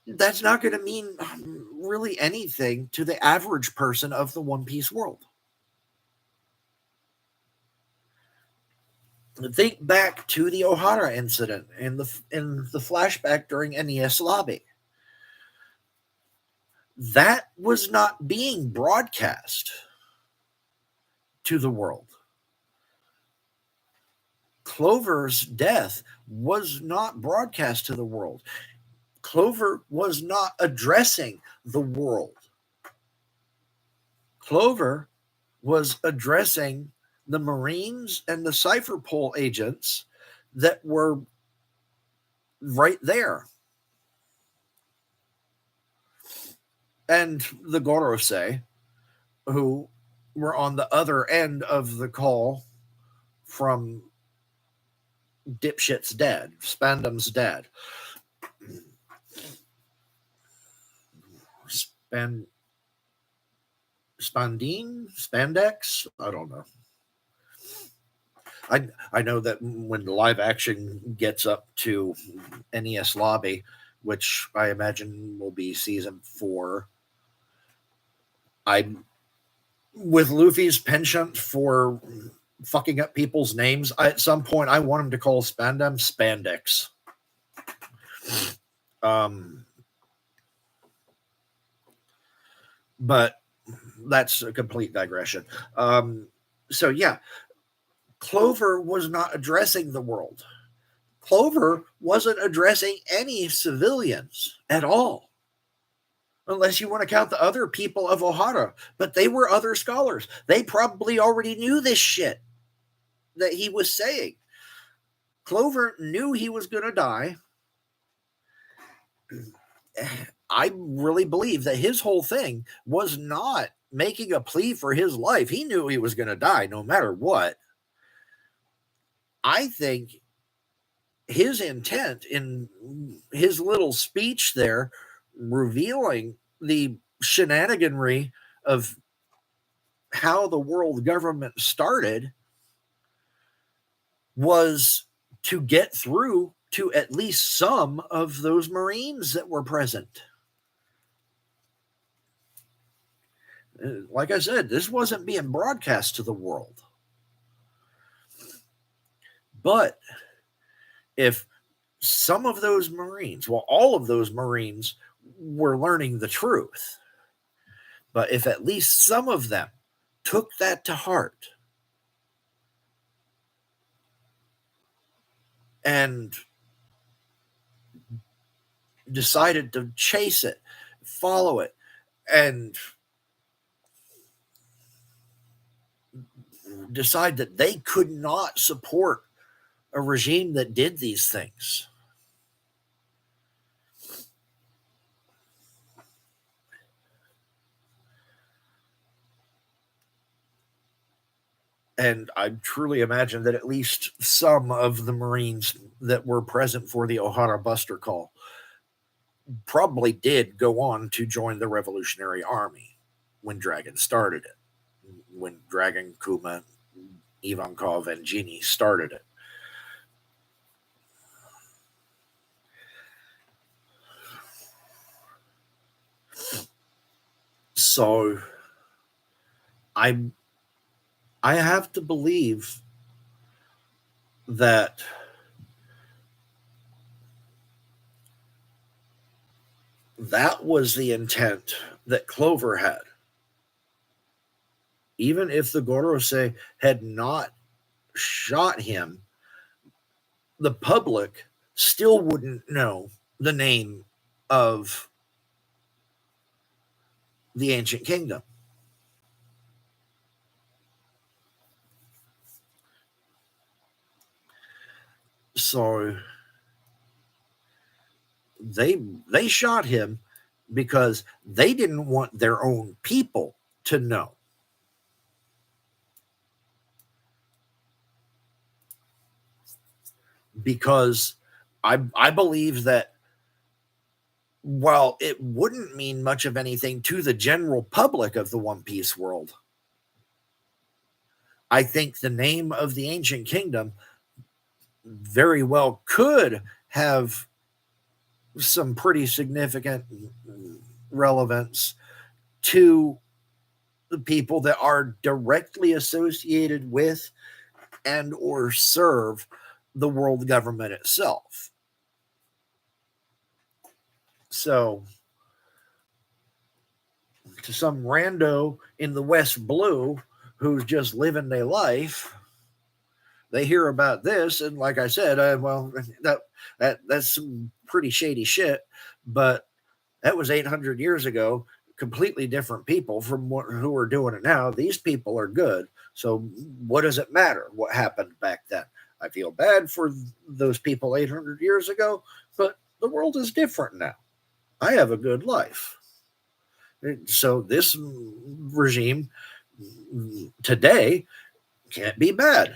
that's not going to mean really anything to the average person of the One Piece world. Think back to the Ohara incident in the flashback during NES Lobby. That was not being broadcast to the world. Clover's death was not broadcast to the world. Clover was not addressing the world. Clover was addressing the Marines and the Cipher Pol agents that were right there. And the Gorosei, who were on the other end of the call from Dipshit's dad, Spandam's dad. Spandine? Spandex? I don't know. I know that when the live action gets up to NES Lobby, which I imagine will be season 4, with Luffy's penchant for fucking up people's names, at some point I want him to call Spandam Spandex. But that's a complete digression. So yeah, Clover was not addressing the world. Clover wasn't addressing any civilians at all, unless you want to count the other people of Ohara. But they were other scholars. They probably already knew this shit that he was saying. Clover knew he was going to die. I really believe that his whole thing was not making a plea for his life. He knew he was going to die no matter what. I think his intent in his little speech there, revealing the shenaniganry of how the world government started, was to get through to at least some of those Marines that were present. Like I said, this wasn't being broadcast to the world. But if some of those Marines, well, all of those Marines were learning the truth, but if at least some of them took that to heart and decided to chase it, follow it, and decide that they could not support a regime that did these things. And I truly imagine that at least some of the Marines that were present for the Ohara Buster call probably did go on to join the Revolutionary Army when Dragon started it. When Dragon, Kuma, Ivankov, and Genie started it. So I have to believe that that was the intent that Clover had. Even if the Gorosei had not shot him, the public still wouldn't know the name of the ancient kingdom. So they shot him because they didn't want their own people to know. Because I believe that while it wouldn't mean much of anything to the general public of the One Piece world, I think the name of the ancient kingdom very well could have some pretty significant relevance to the people that are directly associated with and or serve the world government itself. So to some rando in the West Blue who's just living their life, they hear about this, and like I said, well, that's some pretty shady shit, but that was 800 years ago. Completely different people from who are doing it now. These people are good. So what does it matter what happened back then? I feel bad for those people 800 years ago, but the world is different now. I have a good life. So this regime today can't be bad.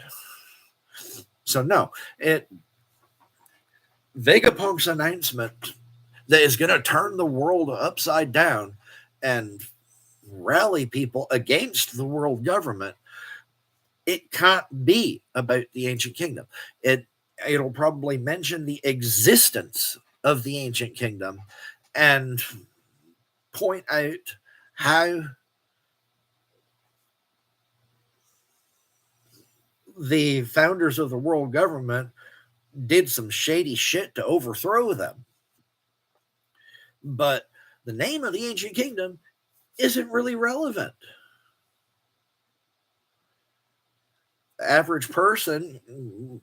So no, Vegapunk's announcement that is going to turn the world upside down and rally people against the world government, it can't be about the ancient kingdom. It'll probably mention the existence of the ancient kingdom and point out how the founders of the world government did some shady shit to overthrow them. But the name of the ancient kingdom isn't really relevant. The average person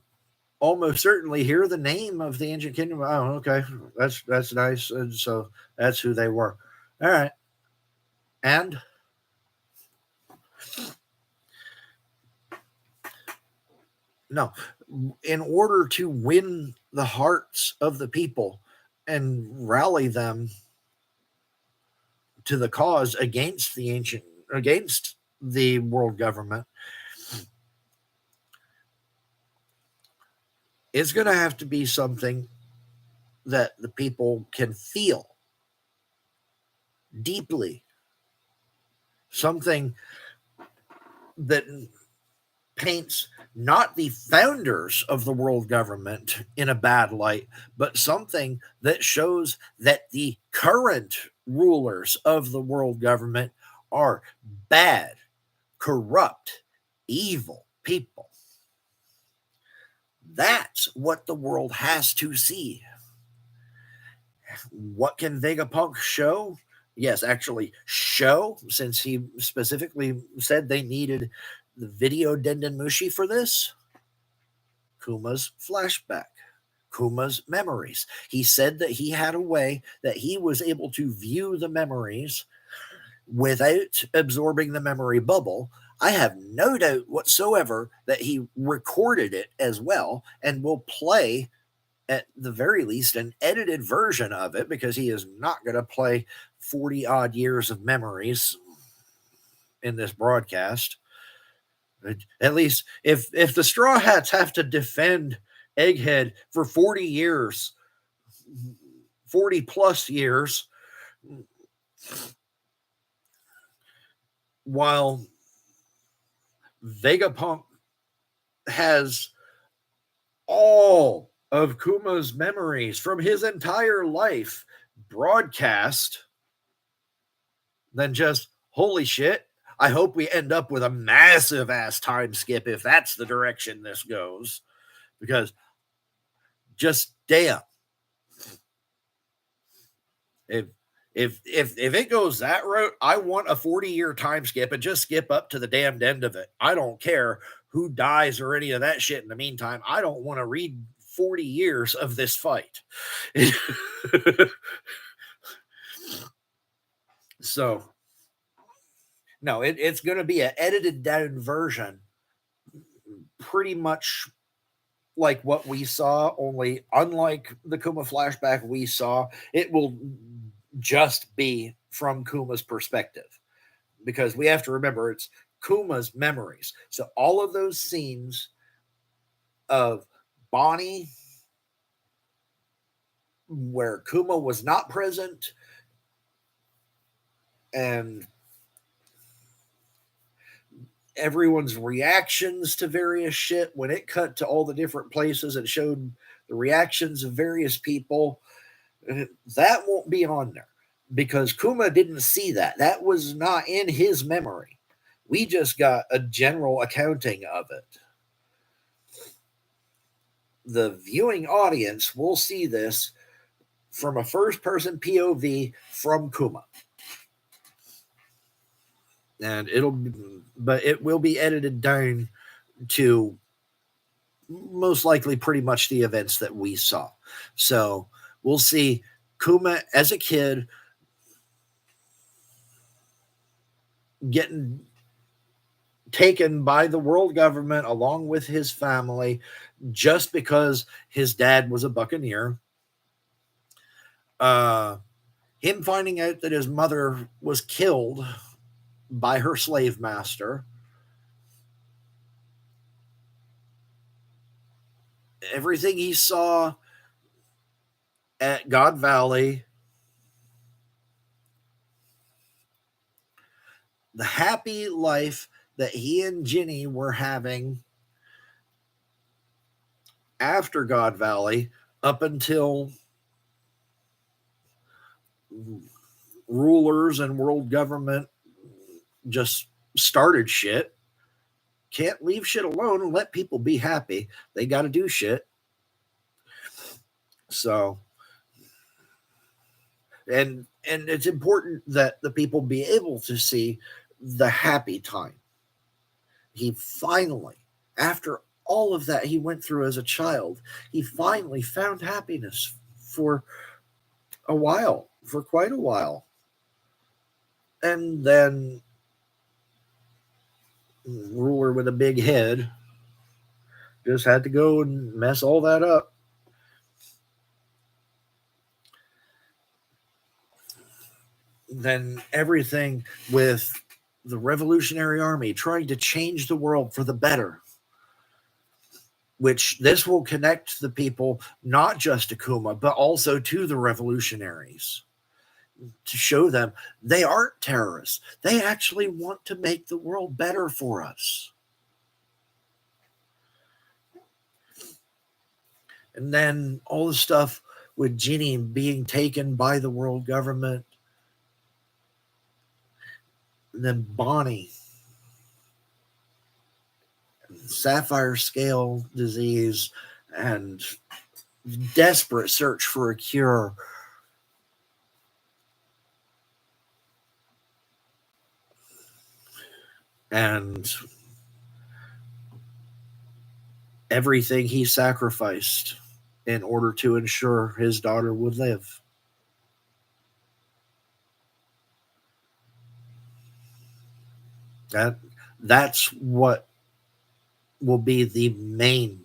almost certainly hear the name of the ancient kingdom. Oh, okay, that's nice. And so that's who they were. All right. And no, in order to win the hearts of the people and rally them to the cause against the world government, it's going to have to be something that the people can feel deeply, something that paints not the founders of the world government in a bad light, but something that shows that the current rulers of the world government are bad, corrupt, evil people. That's what the world has to see. What can Vegapunk show? Yes, actually show, since he specifically said they needed the video Dendenmushi for this. Kuma's flashback, Kuma's memories. He said that he had a way that he was able to view the memories without absorbing the memory bubble. I have no doubt whatsoever that he recorded it as well and will play, at the very least, an edited version of it, because he is not going to play 40 odd years of memories in this broadcast. At least if the Straw Hats have to defend Egghead for 40 years, 40 plus years, while Vegapunk has all of Kuma's memories from his entire life broadcast, then just, holy shit, I hope we end up with a massive ass time skip if that's the direction this goes. Because just damn. If it goes that route, I want a 40-year time skip and just skip up to the damned end of it. I don't care who dies or any of that shit in the meantime. I don't want to read 40 years of this fight. So, no, it's going to be an edited down version, pretty much like what we saw, only unlike the Kuma flashback we saw, it will just be from Kuma's perspective, because we have to remember it's Kuma's memories. So all of those scenes of Bonnie where Kuma was not present, and everyone's reactions to various shit, when it cut to all the different places and showed the reactions of various people, that won't be on there because Kuma didn't see that. That was not in his memory. We just got a general accounting of it. The viewing audience will see this from a first-person POV from Kuma. And it will be edited down to most likely pretty much the events that we saw. So we'll see Kuma as a kid getting taken by the world government along with his family just because his dad was a buccaneer. Him finding out that his mother was killed by her slave master. Everything he saw at God Valley. The happy life that he and Ginny were having after God Valley, up until rulers and world government just started shit. Can't leave shit alone and let people be happy. They got to do shit. So, and it's important that the people be able to see the happy time. He finally, after all of that he went through as a child, he finally found happiness for a while, for quite a while. And then ruler with a big head just had to go and mess all that up. Then everything with the Revolutionary Army trying to change the world for the better, which this will connect the people not just to Kuma, but also to the revolutionaries, to show them they aren't terrorists. They actually want to make the world better for us. And then all the stuff with Ginny being taken by the world government. And then Bonnie, sapphire scale disease, and desperate search for a cure. And everything he sacrificed in order to ensure his daughter would live. That's what will be the main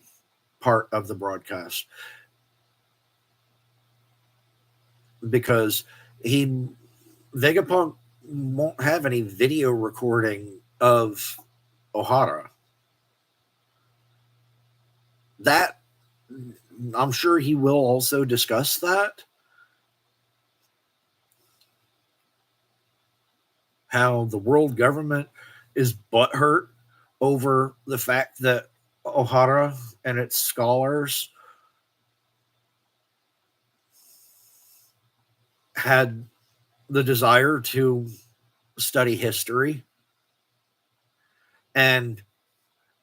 part of the broadcast, because Vegapunk won't have any video recording of Ohara. That, I'm sure he will also discuss that. How the world government is butthurt over the fact that Ohara and its scholars had the desire to study history, and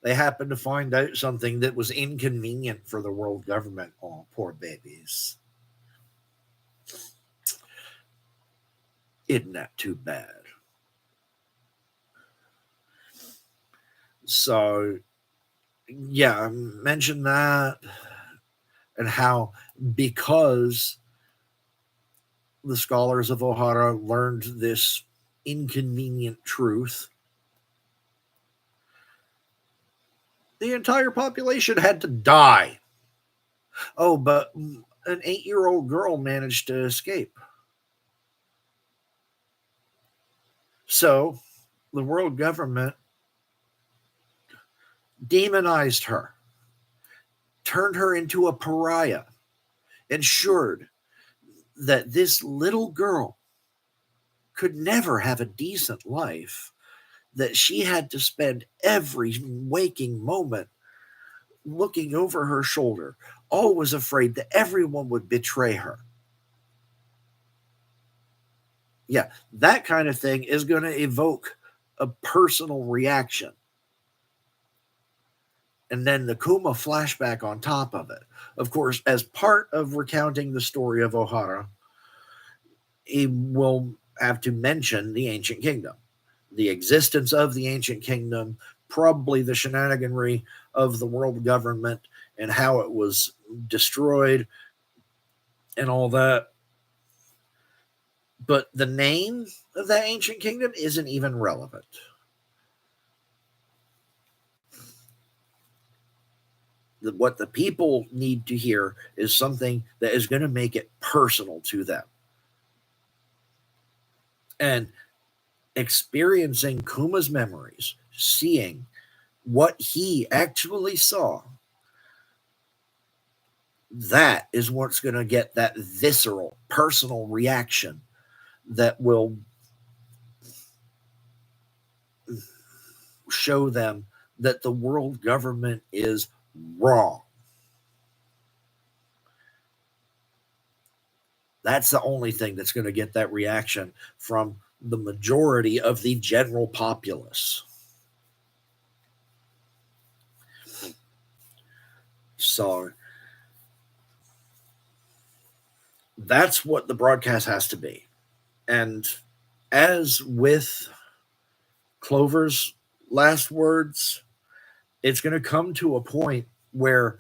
they happened to find out something that was inconvenient for the world government. Oh, poor babies. Isn't that too bad? So, yeah, I mentioned that, and how because the scholars of Ohara learned this inconvenient truth, the entire population had to die. Oh, but an 8-year-old girl managed to escape. So the world government demonized her, turned her into a pariah, ensured that this little girl could never have a decent life, that she had to spend every waking moment looking over her shoulder, always afraid that everyone would betray her. Yeah, that kind of thing is going to evoke a personal reaction. And then the Kuma flashback on top of it. Of course, as part of recounting the story of Ohara, he will have to mention the Ancient Kingdom, the existence of the Ancient Kingdom, probably the shenaniganry of the world government and how it was destroyed and all that. But the name of that Ancient Kingdom isn't even relevant. What the people need to hear is something that is going to make it personal to them. And experiencing Kuma's memories, seeing what he actually saw, that is what's going to get that visceral, personal reaction that will show them that the world government is wrong. That's the only thing that's going to get that reaction from the majority of the general populace. So that's what the broadcast has to be. And as with Clover's last words, it's going to come to a point where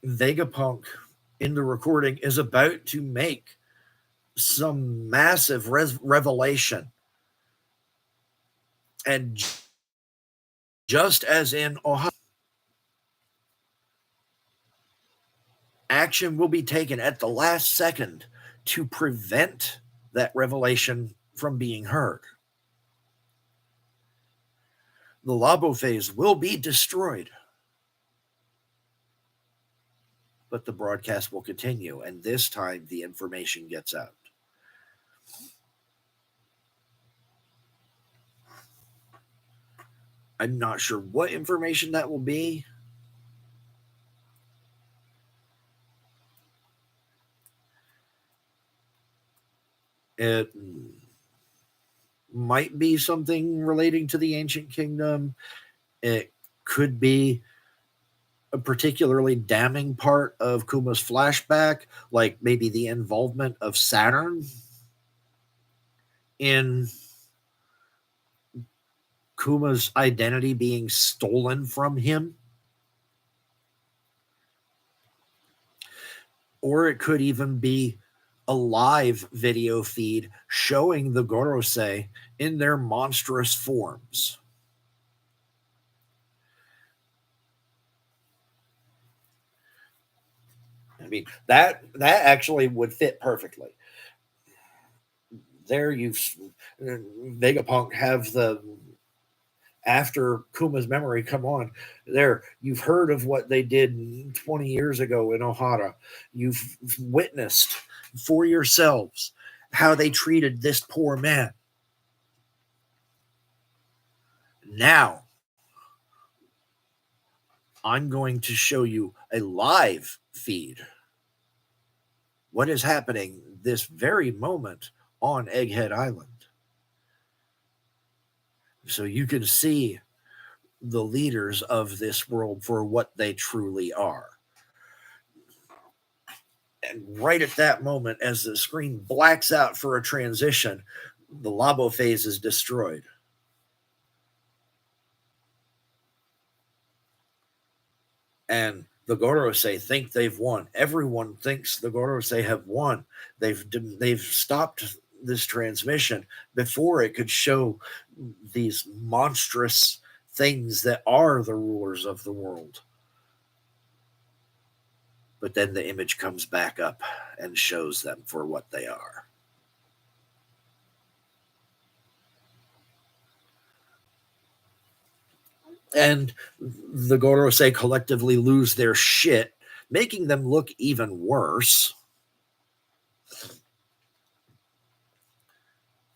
Vegapunk in the recording is about to make some massive revelation. And just as in Ohio, action will be taken at the last second to prevent that revelation from being heard. The Labo phase will be destroyed, but the broadcast will continue, and this time the information gets out. I'm not sure what information that will be, It might be something relating to the ancient kingdom. It could be a particularly damning part of Kuma's flashback, like maybe the involvement of Saturn in Kuma's identity being stolen from him. Or it could even be a live video feed showing the Gorosei in their monstrous forms. I mean, that actually would fit perfectly. There you've Vegapunk have the after Kuma's memory come on. There, you've heard of what they did 20 years ago in Ohara. You've witnessed for yourselves how they treated this poor man. Now, I'm going to show you a live feed. What is happening this very moment on Egghead Island? So you can see the leaders of this world for what they truly are. And right at that moment, as the screen blacks out for a transition, the Labo phase is destroyed. And the Gorosei think they've won. Everyone thinks the Gorosei have won. They've stopped this transmission before it could show these monstrous things that are the rulers of the world. But then the image comes back up and shows them for what they are. And the Gorosei collectively lose their shit, making them look even worse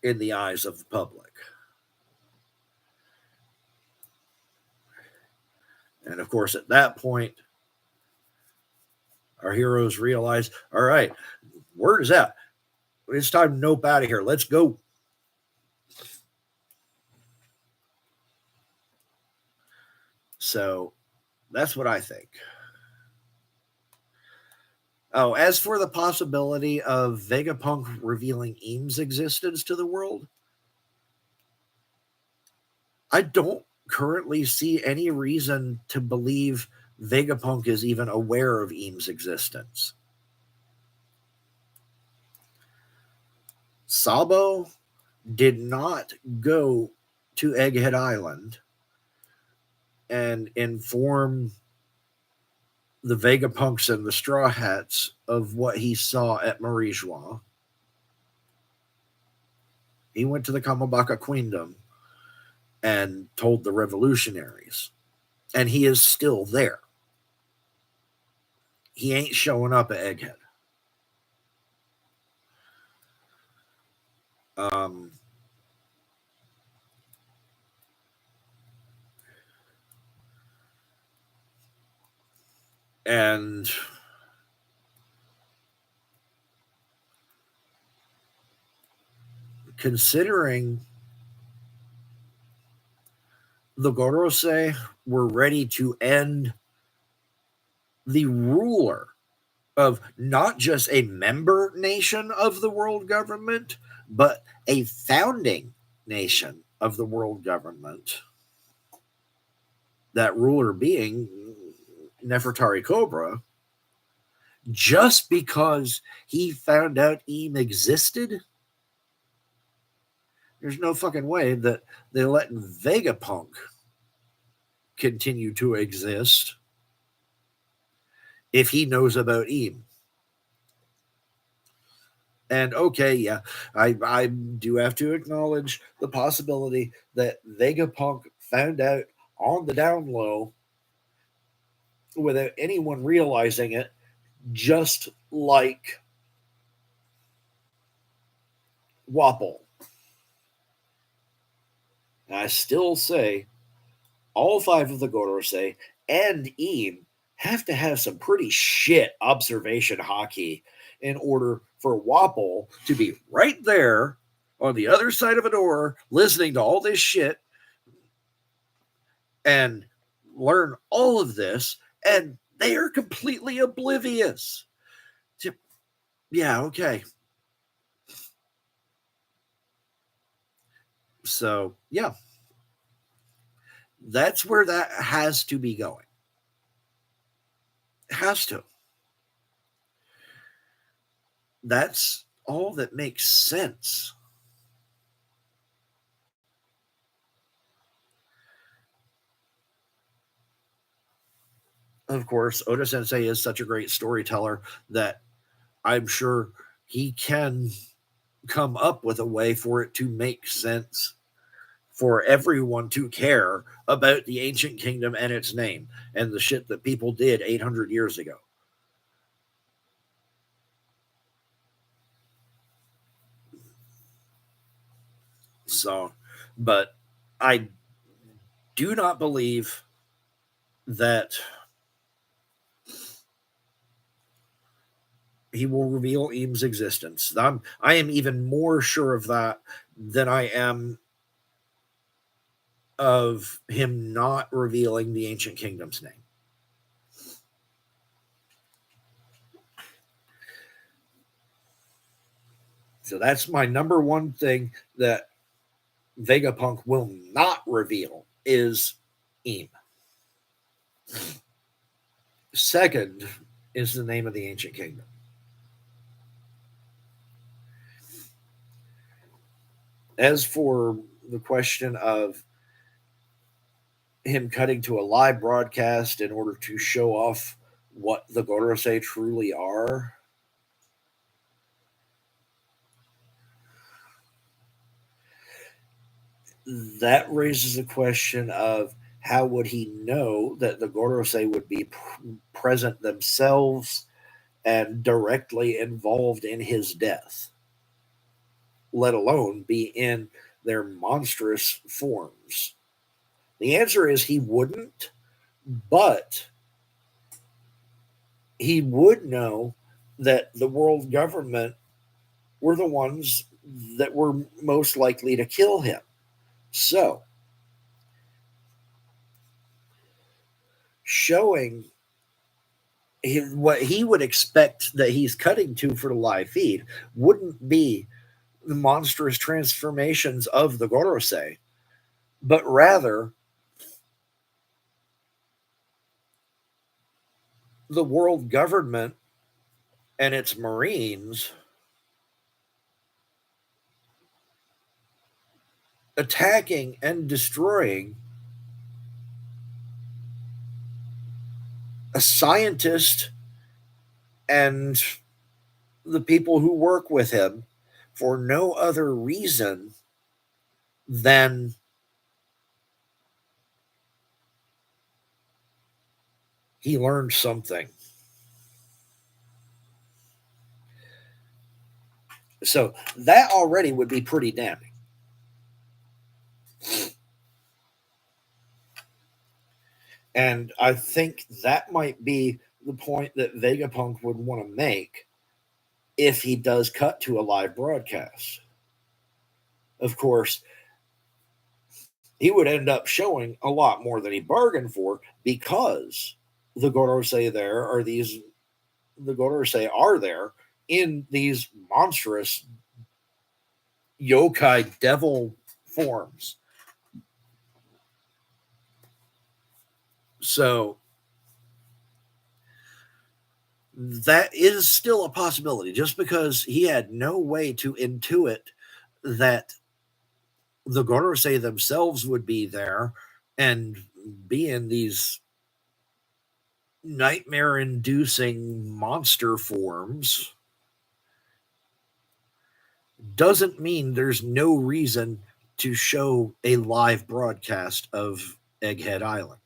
in the eyes of the public. And of course, at that point, our heroes realize, all right, word is out. It's time to nope out of here. Let's go. So that's what I think. Oh, as for the possibility of Vegapunk revealing Eames' existence to the world, I don't currently see any reason to believe Vegapunk is even aware of Eames' existence. Sabo did not go to Egghead Island and inform the Vegapunks and the Straw Hats of what he saw at Marijois. He went to the Kamabaka Queendom and told the revolutionaries. And he is still there. He ain't showing up at Egghead. And considering the Gorosei were ready to end the ruler of not just a member nation of the world government, but a founding nation of the world government. That ruler being Nefertari Cobra, just because he found out Eam existed, there's no fucking way that they're letting Vegapunk continue to exist if he knows about Eam. And okay, yeah, I do have to acknowledge the possibility that Vegapunk found out on the down low without anyone realizing it, just like Wapol. And I still say all 5 of the Gorosei and Eam have to have some pretty shit observation hockey in order for Wapol to be right there on the other side of a door listening to all this shit and learn all of this, and they are completely oblivious. Yeah, okay. So, yeah. That's where that has to be going. It has to. That's all that makes sense. Of course, Oda-sensei is such a great storyteller that I'm sure he can come up with a way for it to make sense for everyone to care about the ancient kingdom and its name and the shit that people did 800 years ago. So, but I do not believe that he will reveal Eames' existence. I am even more sure of that than I am of him not revealing the ancient kingdom's name. So that's my number one thing that Vegapunk will not reveal is Eam. Second is the name of the ancient kingdom. As for the question of him cutting to a live broadcast in order to show off what the Gorosei truly are, that raises a question of how would he know that the Gorosei would be present themselves and directly involved in his death, let alone be in their monstrous forms? The answer is he wouldn't, but he would know that the world government were the ones that were most likely to kill him. So, showing what he would expect that he's cutting to for the live feed wouldn't be the monstrous transformations of the Gorosei, but rather the world government and its Marines attacking and destroying a scientist and the people who work with him for no other reason than he learned something. So that already would be pretty damning. And I think that might be the point that Vegapunk would want to make if he does cut to a live broadcast. Of course, he would end up showing a lot more than he bargained for because the Gorosei are there in these monstrous yokai devil forms. So that is still a possibility. Just because he had no way to intuit that the Gorosei themselves would be there and be in these nightmare inducing monster forms doesn't mean there's no reason to show a live broadcast of Egghead Island.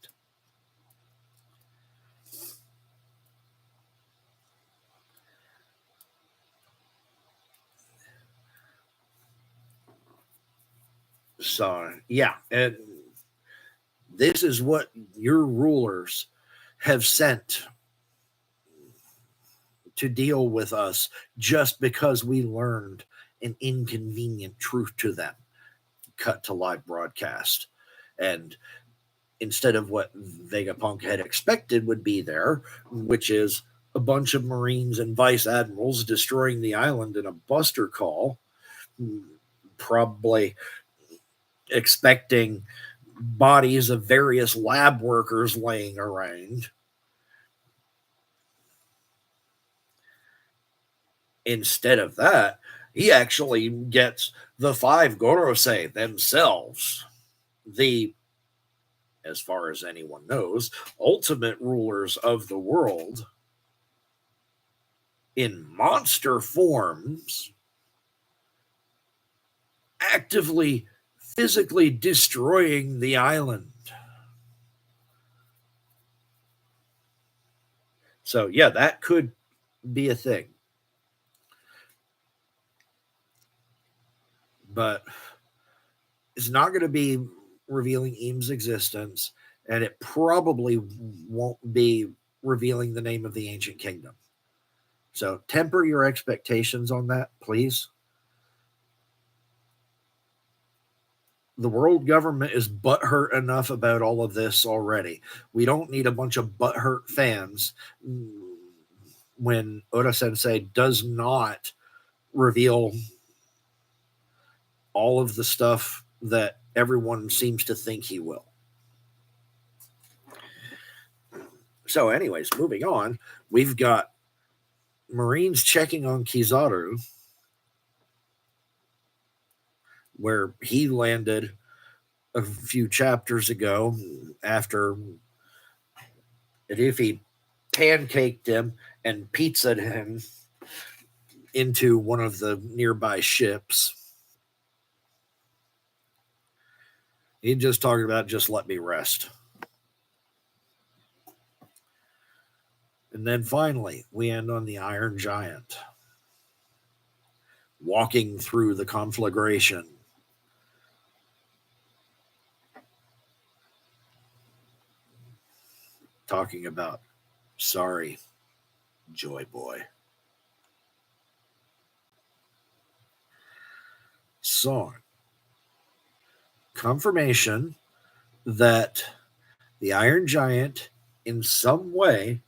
So, yeah, and this is what your rulers have sent to deal with us just because we learned an inconvenient truth to them. Cut to live broadcast. And instead of what Vegapunk had expected would be there, which is a bunch of Marines and Vice Admirals destroying the island in a buster call, probably expecting bodies of various lab workers laying around. Instead of that, he actually gets the 5 Gorosei themselves, the, as far as anyone knows, ultimate rulers of the world, in monster forms, actively, physically destroying the island. So, yeah, that could be a thing. But it's not going to be revealing Eames' existence, and it probably won't be revealing the name of the ancient kingdom. So temper your expectations on that, please. The world government is butthurt enough about all of this already. We don't need a bunch of butthurt fans when Oda-sensei does not reveal all of the stuff that everyone seems to think he will. So anyways, moving on, we've got Marines checking on Kizaru, where he landed a few chapters ago after Ruffy pancaked him and pizzaed him into one of the nearby ships. He just talking about just let me rest. And then finally, we end on the Iron Giant walking through the conflagration. Talking about, sorry, Joy Boy. So, confirmation that the Iron Giant, in some way,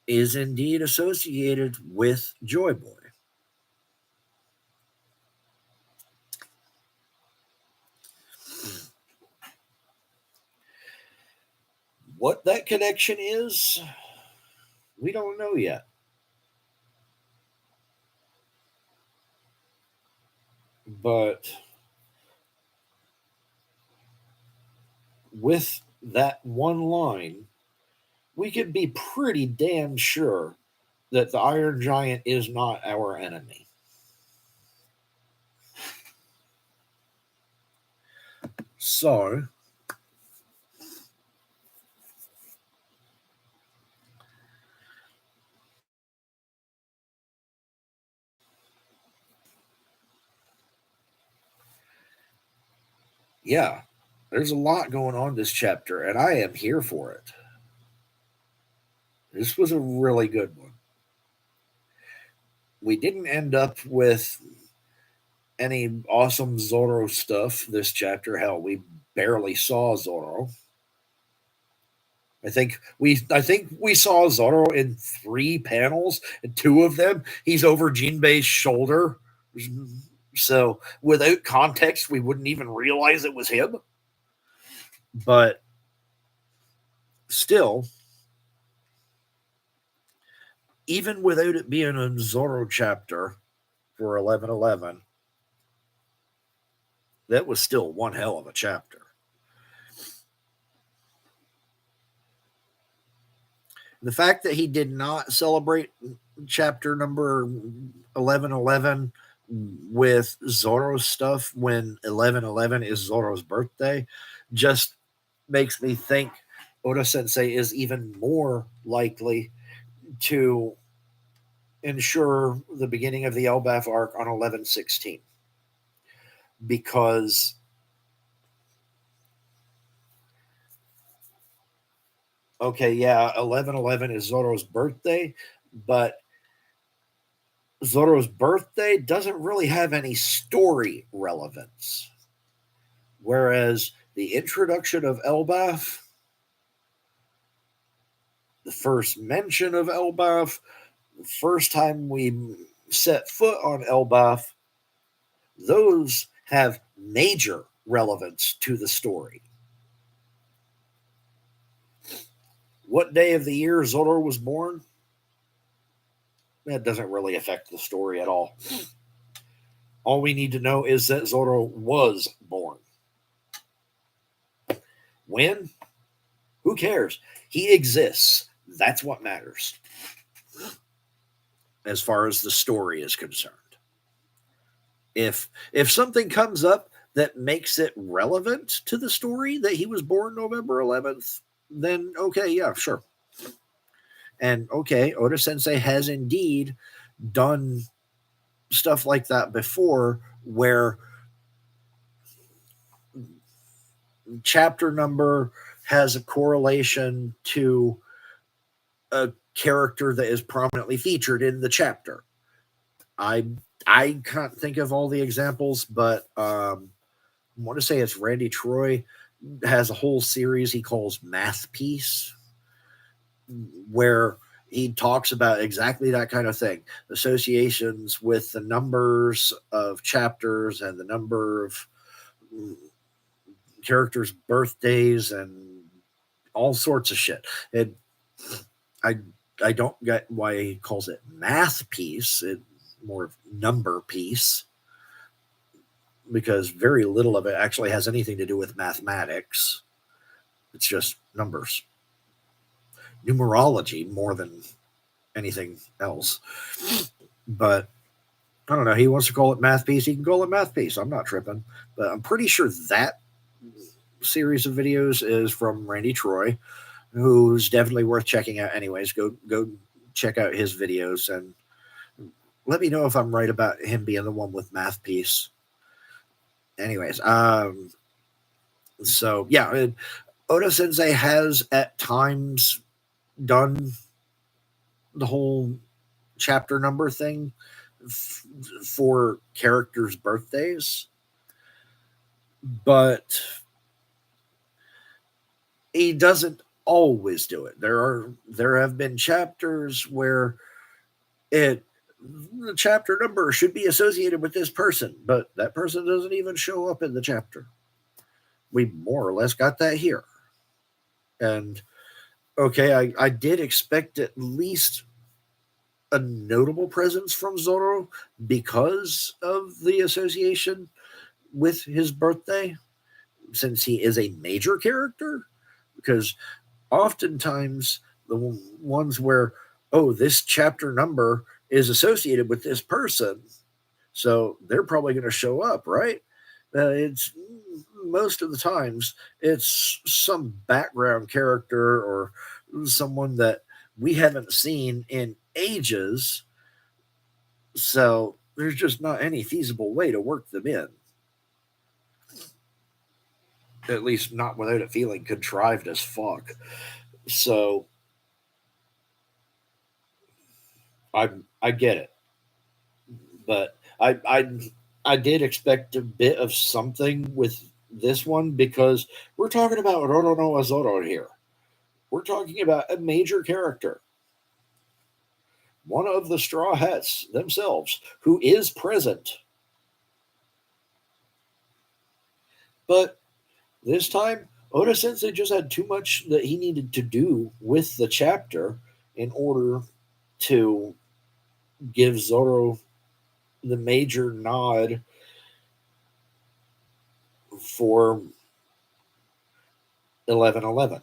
is indeed associated with Joy Boy. What that connection is, we don't know yet. But with that one line, we could be pretty damn sure that the Iron Giant is not our enemy. So, yeah, there's a lot going on this chapter, and I am here for it. This was a really good one. We didn't end up with any awesome Zoro stuff this chapter. Hell, we barely saw Zoro. I think we saw Zoro in 3 panels, and 2 of them he's over Jinbei's shoulder. So without context, we wouldn't even realize it was him. But still, even without it being a Zoro chapter for 1111, that was still one hell of a chapter. The fact that he did not celebrate chapter number 1111 with Zoro's stuff when 1111 is Zoro's birthday just makes me think Oda-sensei is even more likely to ensure the beginning of the Elbaf arc on 1116. Because Okay, yeah, 11/11 is Zoro's birthday, but Zoro's birthday doesn't really have any story relevance. Whereas the introduction of Elbaf, the first mention of Elbaf, the first time we set foot on Elbaf, those have major relevance to the story. What day of the year Zoro was born? That doesn't really affect the story at all. All we need to know is that Zoro was born. When? Who cares? He exists. That's what matters as far as the story is concerned. If something comes up that makes it relevant to the story that he was born November 11th, then okay, yeah, sure. And okay, Oda-sensei has indeed done stuff like that before, where chapter number has a correlation to a character that is prominently featured in the chapter. I can't think of all the examples, but I want to say it's Randy Troy has a whole series he calls Math Piece, where he talks about exactly that kind of thing, associations with the numbers of chapters and the number of characters' birthdays and all sorts of shit. I I don't get why he calls it Math Piece. It's more number piece, because very little of it actually has anything to do with mathematics. It's just numbers, numerology more than anything else. But I don't know. He wants to call it Math Piece. He can call it Math Piece. I'm not tripping. But I'm pretty sure that series of videos is from Randy Troy, who's definitely worth checking out. Anyways, go check out his videos and let me know if I'm right about him being the one with Math Piece. Anyways, so yeah, Oda-sensei has at times done the whole chapter number thing for characters' birthdays, but he doesn't always do it. There have been chapters where the chapter number should be associated with this person, but that person doesn't even show up in the chapter. We more or less got that here. And okay, I did expect at least a notable presence from Zoro because of the association with his birthday, since he is a major character. Because oftentimes the ones where, oh, this chapter number is associated with this person, so they're probably going to show up, right? It's most of the times it's some background character or someone that we haven't seen in ages, so there's just not any feasible way to work them in, at least not without it feeling contrived as fuck. So I get it, but I did expect a bit of something with this one, because we're talking about Roronoa Zoro here. We're talking about a major character, one of the Straw Hats themselves, who is present. But this time, Oda Sensei just had too much that he needed to do with the chapter in order to give Zoro the major nod for 11/11.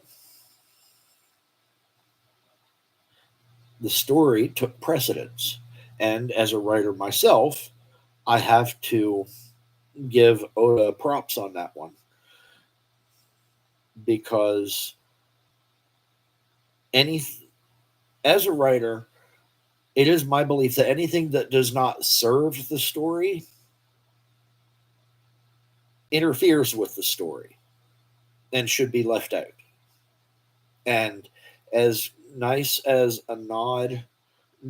The story took precedence. And as a writer myself, I have to give Oda props on that one, because any as a writer, it is my belief that anything that does not serve the story interferes with the story and should be left out. And as nice as a nod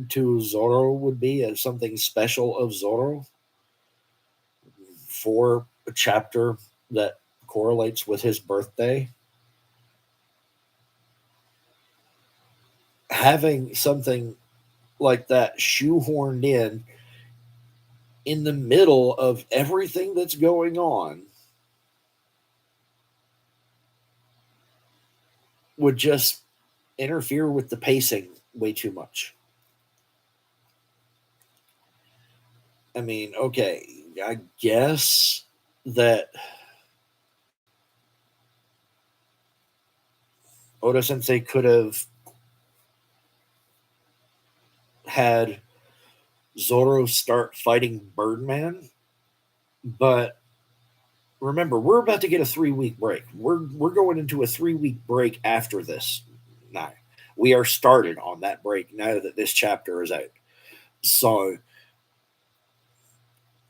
to Zoro would be, as something special of Zoro for a chapter that correlates with his birthday, having something like that shoehorned in the middle of everything that's going on would just interfere with the pacing way too much. I mean, okay, I guess that Oda Sensei could have had Zoro start fighting Birdman, but remember, we're about to get a 3 week break. We're going into a 3 week break after this. Now, we are started on that break now that this chapter is out. So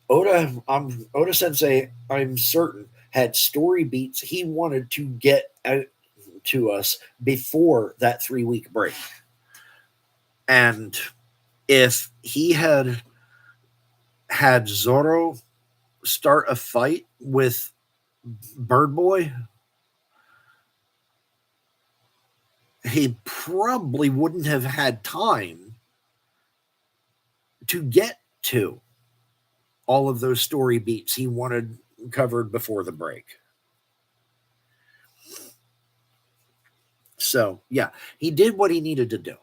Oda Sensei, I'm certain, had story beats he wanted to get out to us before that 3 week break. And if he had Zoro start a fight with Bird Boy, he probably wouldn't have had time to get to all of those story beats he wanted covered before the break. So, yeah, he did what he needed to do.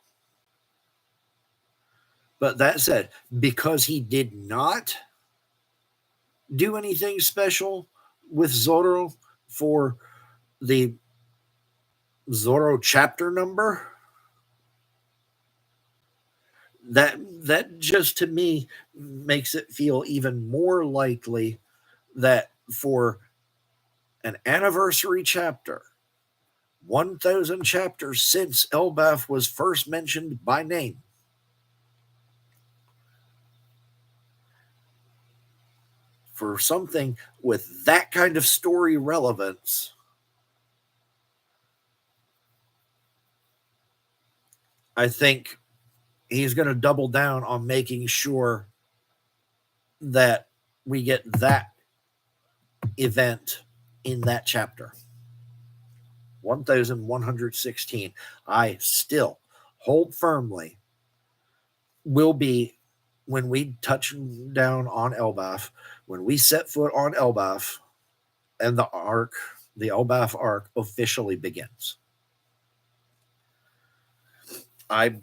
But that said, because he did not do anything special with Zoro for the Zoro chapter number, that just to me makes it feel even more likely that for an anniversary chapter, 1,000 chapters since Elbaf was first mentioned by name, for something with that kind of story relevance, I think he's going to double down on making sure that we get that event in that chapter. 1116. I still hold firmly will be when we touch down on Elbaf, when we set foot on Elbaf and the Elbaf arc officially begins. I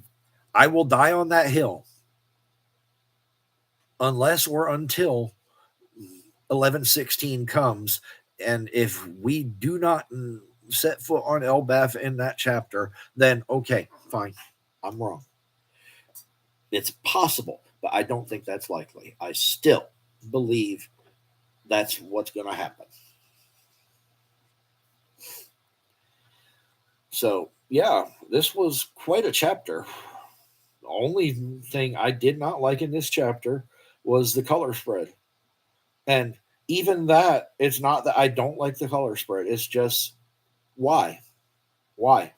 will die on that hill unless or until 1116 comes. And if we do not set foot on Elbaf in that chapter, then okay, fine. I'm wrong. It's possible, but I don't think that's likely. I still believe that's what's going to happen. So, yeah, this was quite a chapter. The only thing I did not like in this chapter was the color spread. And even that, it's not that I don't like the color spread. It's just, why? Why?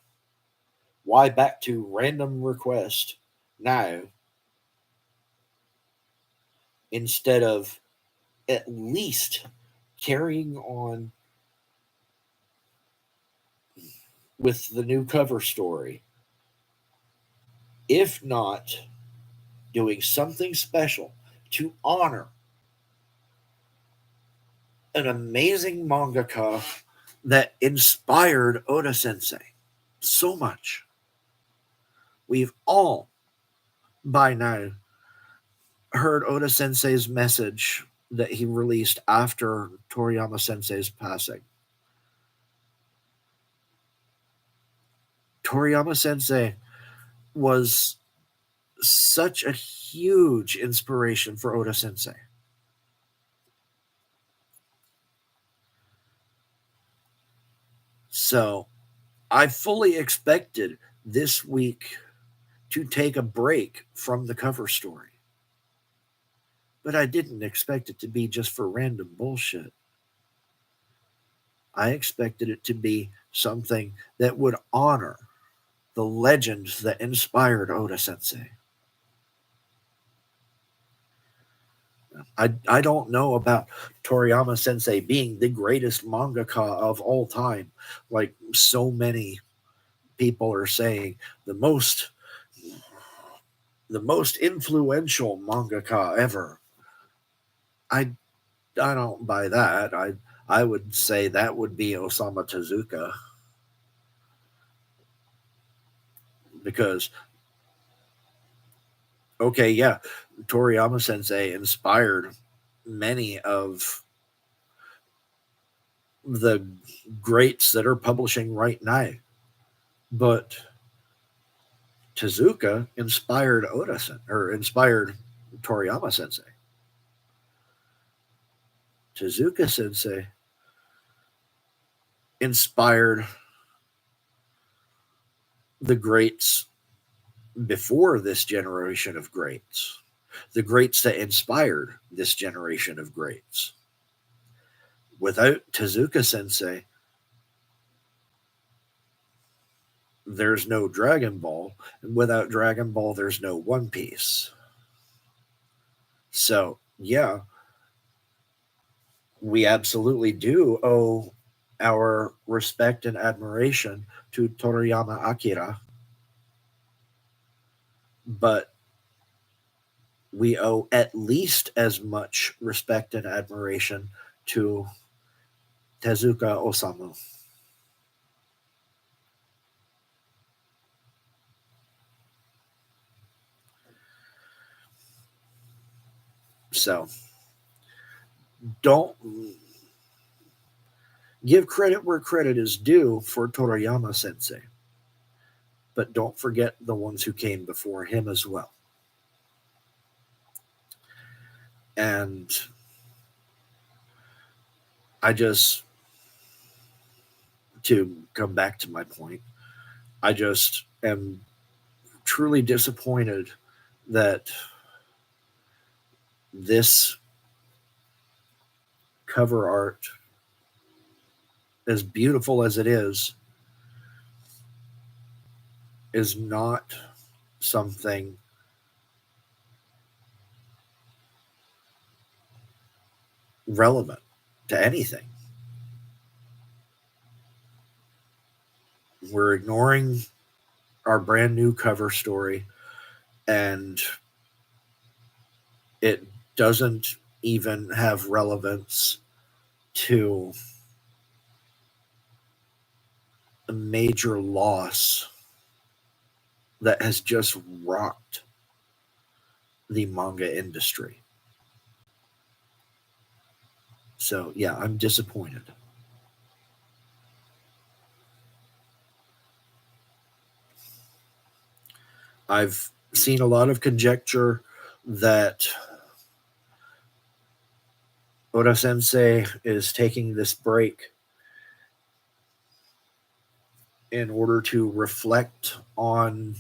Why back to random request now instead of at least carrying on with the new cover story? If not doing something special to honor an amazing mangaka that inspired Oda Sensei so much. We've all by now heard Oda Sensei's message that he released after Toriyama Sensei's passing. Toriyama Sensei was such a huge inspiration for Oda Sensei. So I fully expected this week to take a break from the cover story. But I didn't expect it to be just for random bullshit. I expected it to be something that would honor the legend that inspired Oda-sensei. I don't know about Toriyama Sensei being the greatest mangaka of all time, like so many people are saying. The most influential mangaka ever. I don't buy that. I would say that would be Osamu Tezuka, because okay, yeah, Toriyama Sensei inspired many of the greats that are publishing right now, but Tezuka inspired inspired Toriyama Sensei. Tezuka Sensei inspired the greats before this generation of greats, the greats that inspired this generation of greats. Without Tezuka Sensei, there's no Dragon Ball, and without Dragon Ball, there's no One Piece. So, yeah, we absolutely do owe our respect and admiration to Toriyama Akira, but we owe at least as much respect and admiration to Tezuka Osamu. So, don't give credit where credit is due for Toriyama Sensei, but don't forget the ones who came before him as well. And to come back to my point, I just am truly disappointed that this cover art, as beautiful as it is not something relevant to anything. We're ignoring our brand new cover story, and it doesn't even have relevance to a major loss that has just rocked the manga industry. So, yeah, I'm disappointed. I've seen a lot of conjecture that Oda-sensei is taking this break in order to reflect on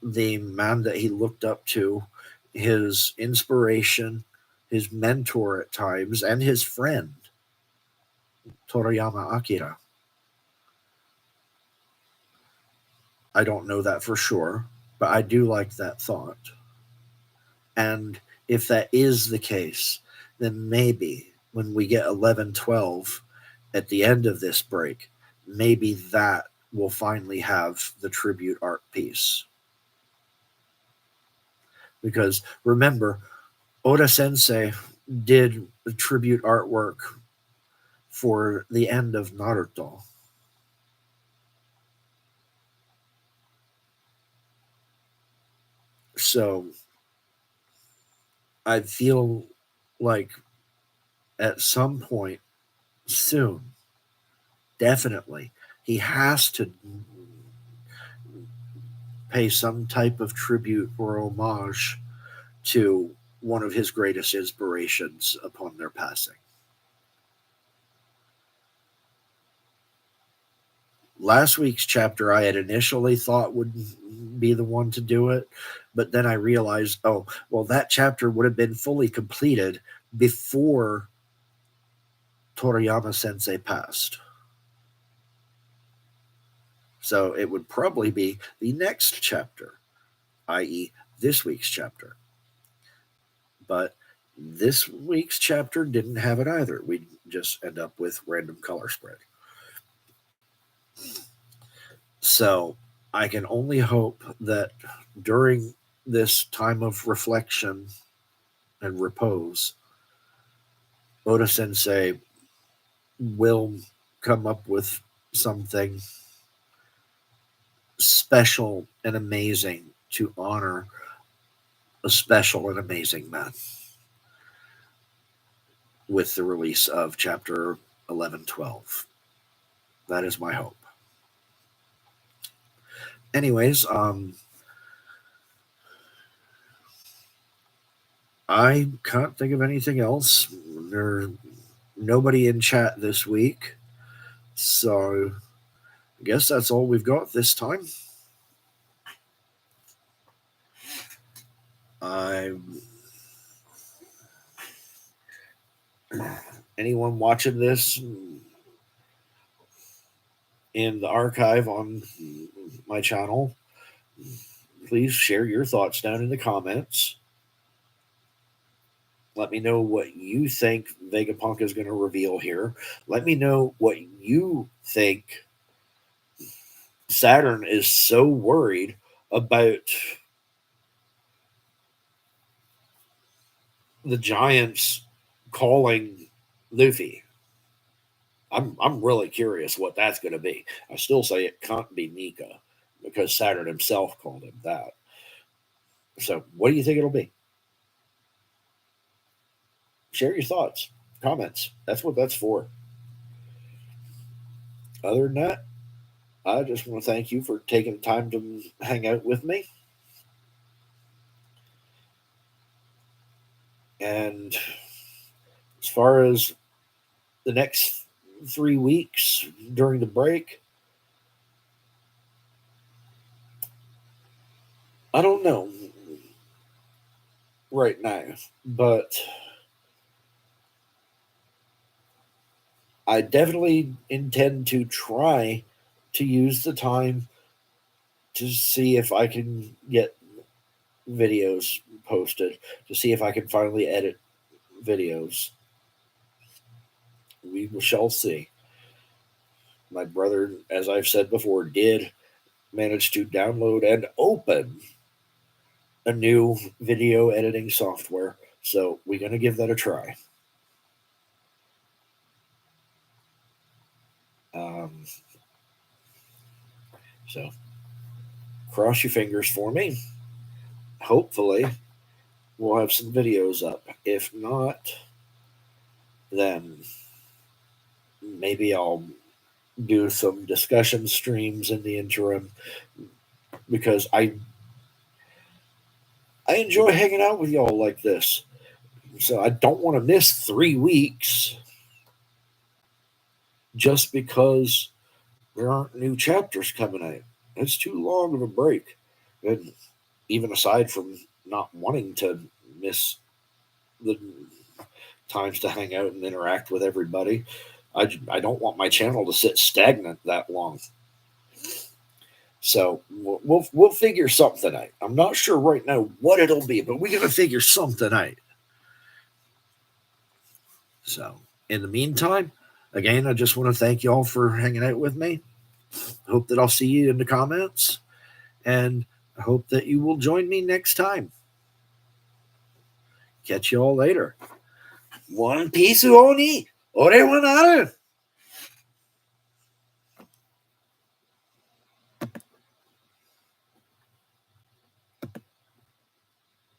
the man that he looked up to, his inspiration, his mentor at times, and his friend, Toriyama Akira. I don't know that for sure, but I do like that thought. And if that is the case, then maybe when we get 11-12 at the end of this break, maybe that will finally have the tribute art piece. Because remember, Oda-sensei did the tribute artwork for the end of Naruto. So I feel like at some point soon, definitely, he has to pay some type of tribute or homage to one of his greatest inspirations upon their passing. Last week's chapter I had initially thought would be the one to do it, but then I realized, oh, well, that chapter would have been fully completed before Toriyama Sensei passed. So it would probably be the next chapter, i.e., this week's chapter. But this week's chapter didn't have it either. We just end up with random color spread. So I can only hope that during this time of reflection and repose, Oda-sensei will come up with something special and amazing to honor a special and amazing man with the release of chapter 11-12. That is my hope. Anyways, I can't think of anything else. There's nobody in chat this week, so I guess that's all we've got this time. Anyone watching this in the archive on my channel, please share your thoughts down in the comments. Let me know what you think Vegapunk is going to reveal here. Let me know what you think Saturn is so worried about the Giants calling Luffy. I'm really curious what that's going to be. I still say it can't be Nika because Saturn himself called him that. So what do you think it'll be? Share your thoughts, comments. That's what that's for. Other than that, I just want to thank you for taking the time to hang out with me. And as far as the next 3 weeks during the break, I don't know right now, but I definitely intend to try to use the time to see if I can get videos posted, to see if I can finally edit videos. We shall see. My brother, as I've said before, did manage to download and open a new video editing software, so we're going to give that a try. So cross your fingers for me. Hopefully we'll have some videos up. If not, then maybe I'll do some discussion streams in the interim, because I enjoy hanging out with y'all like this. So I don't want to miss 3 weeks just because there aren't new chapters coming out. It's too long of a break. And even aside from not wanting to miss the times to hang out and interact with everybody, I don't want my channel to sit stagnant that long. So we'll figure something out. I'm not sure right now what it'll be, but we're going to figure something out. So in the meantime, again, I just want to thank you all for hanging out with me. Hope that I'll see you in the comments, and I hope that you will join me next time. Catch you all later. One piece only. Ore wa naru.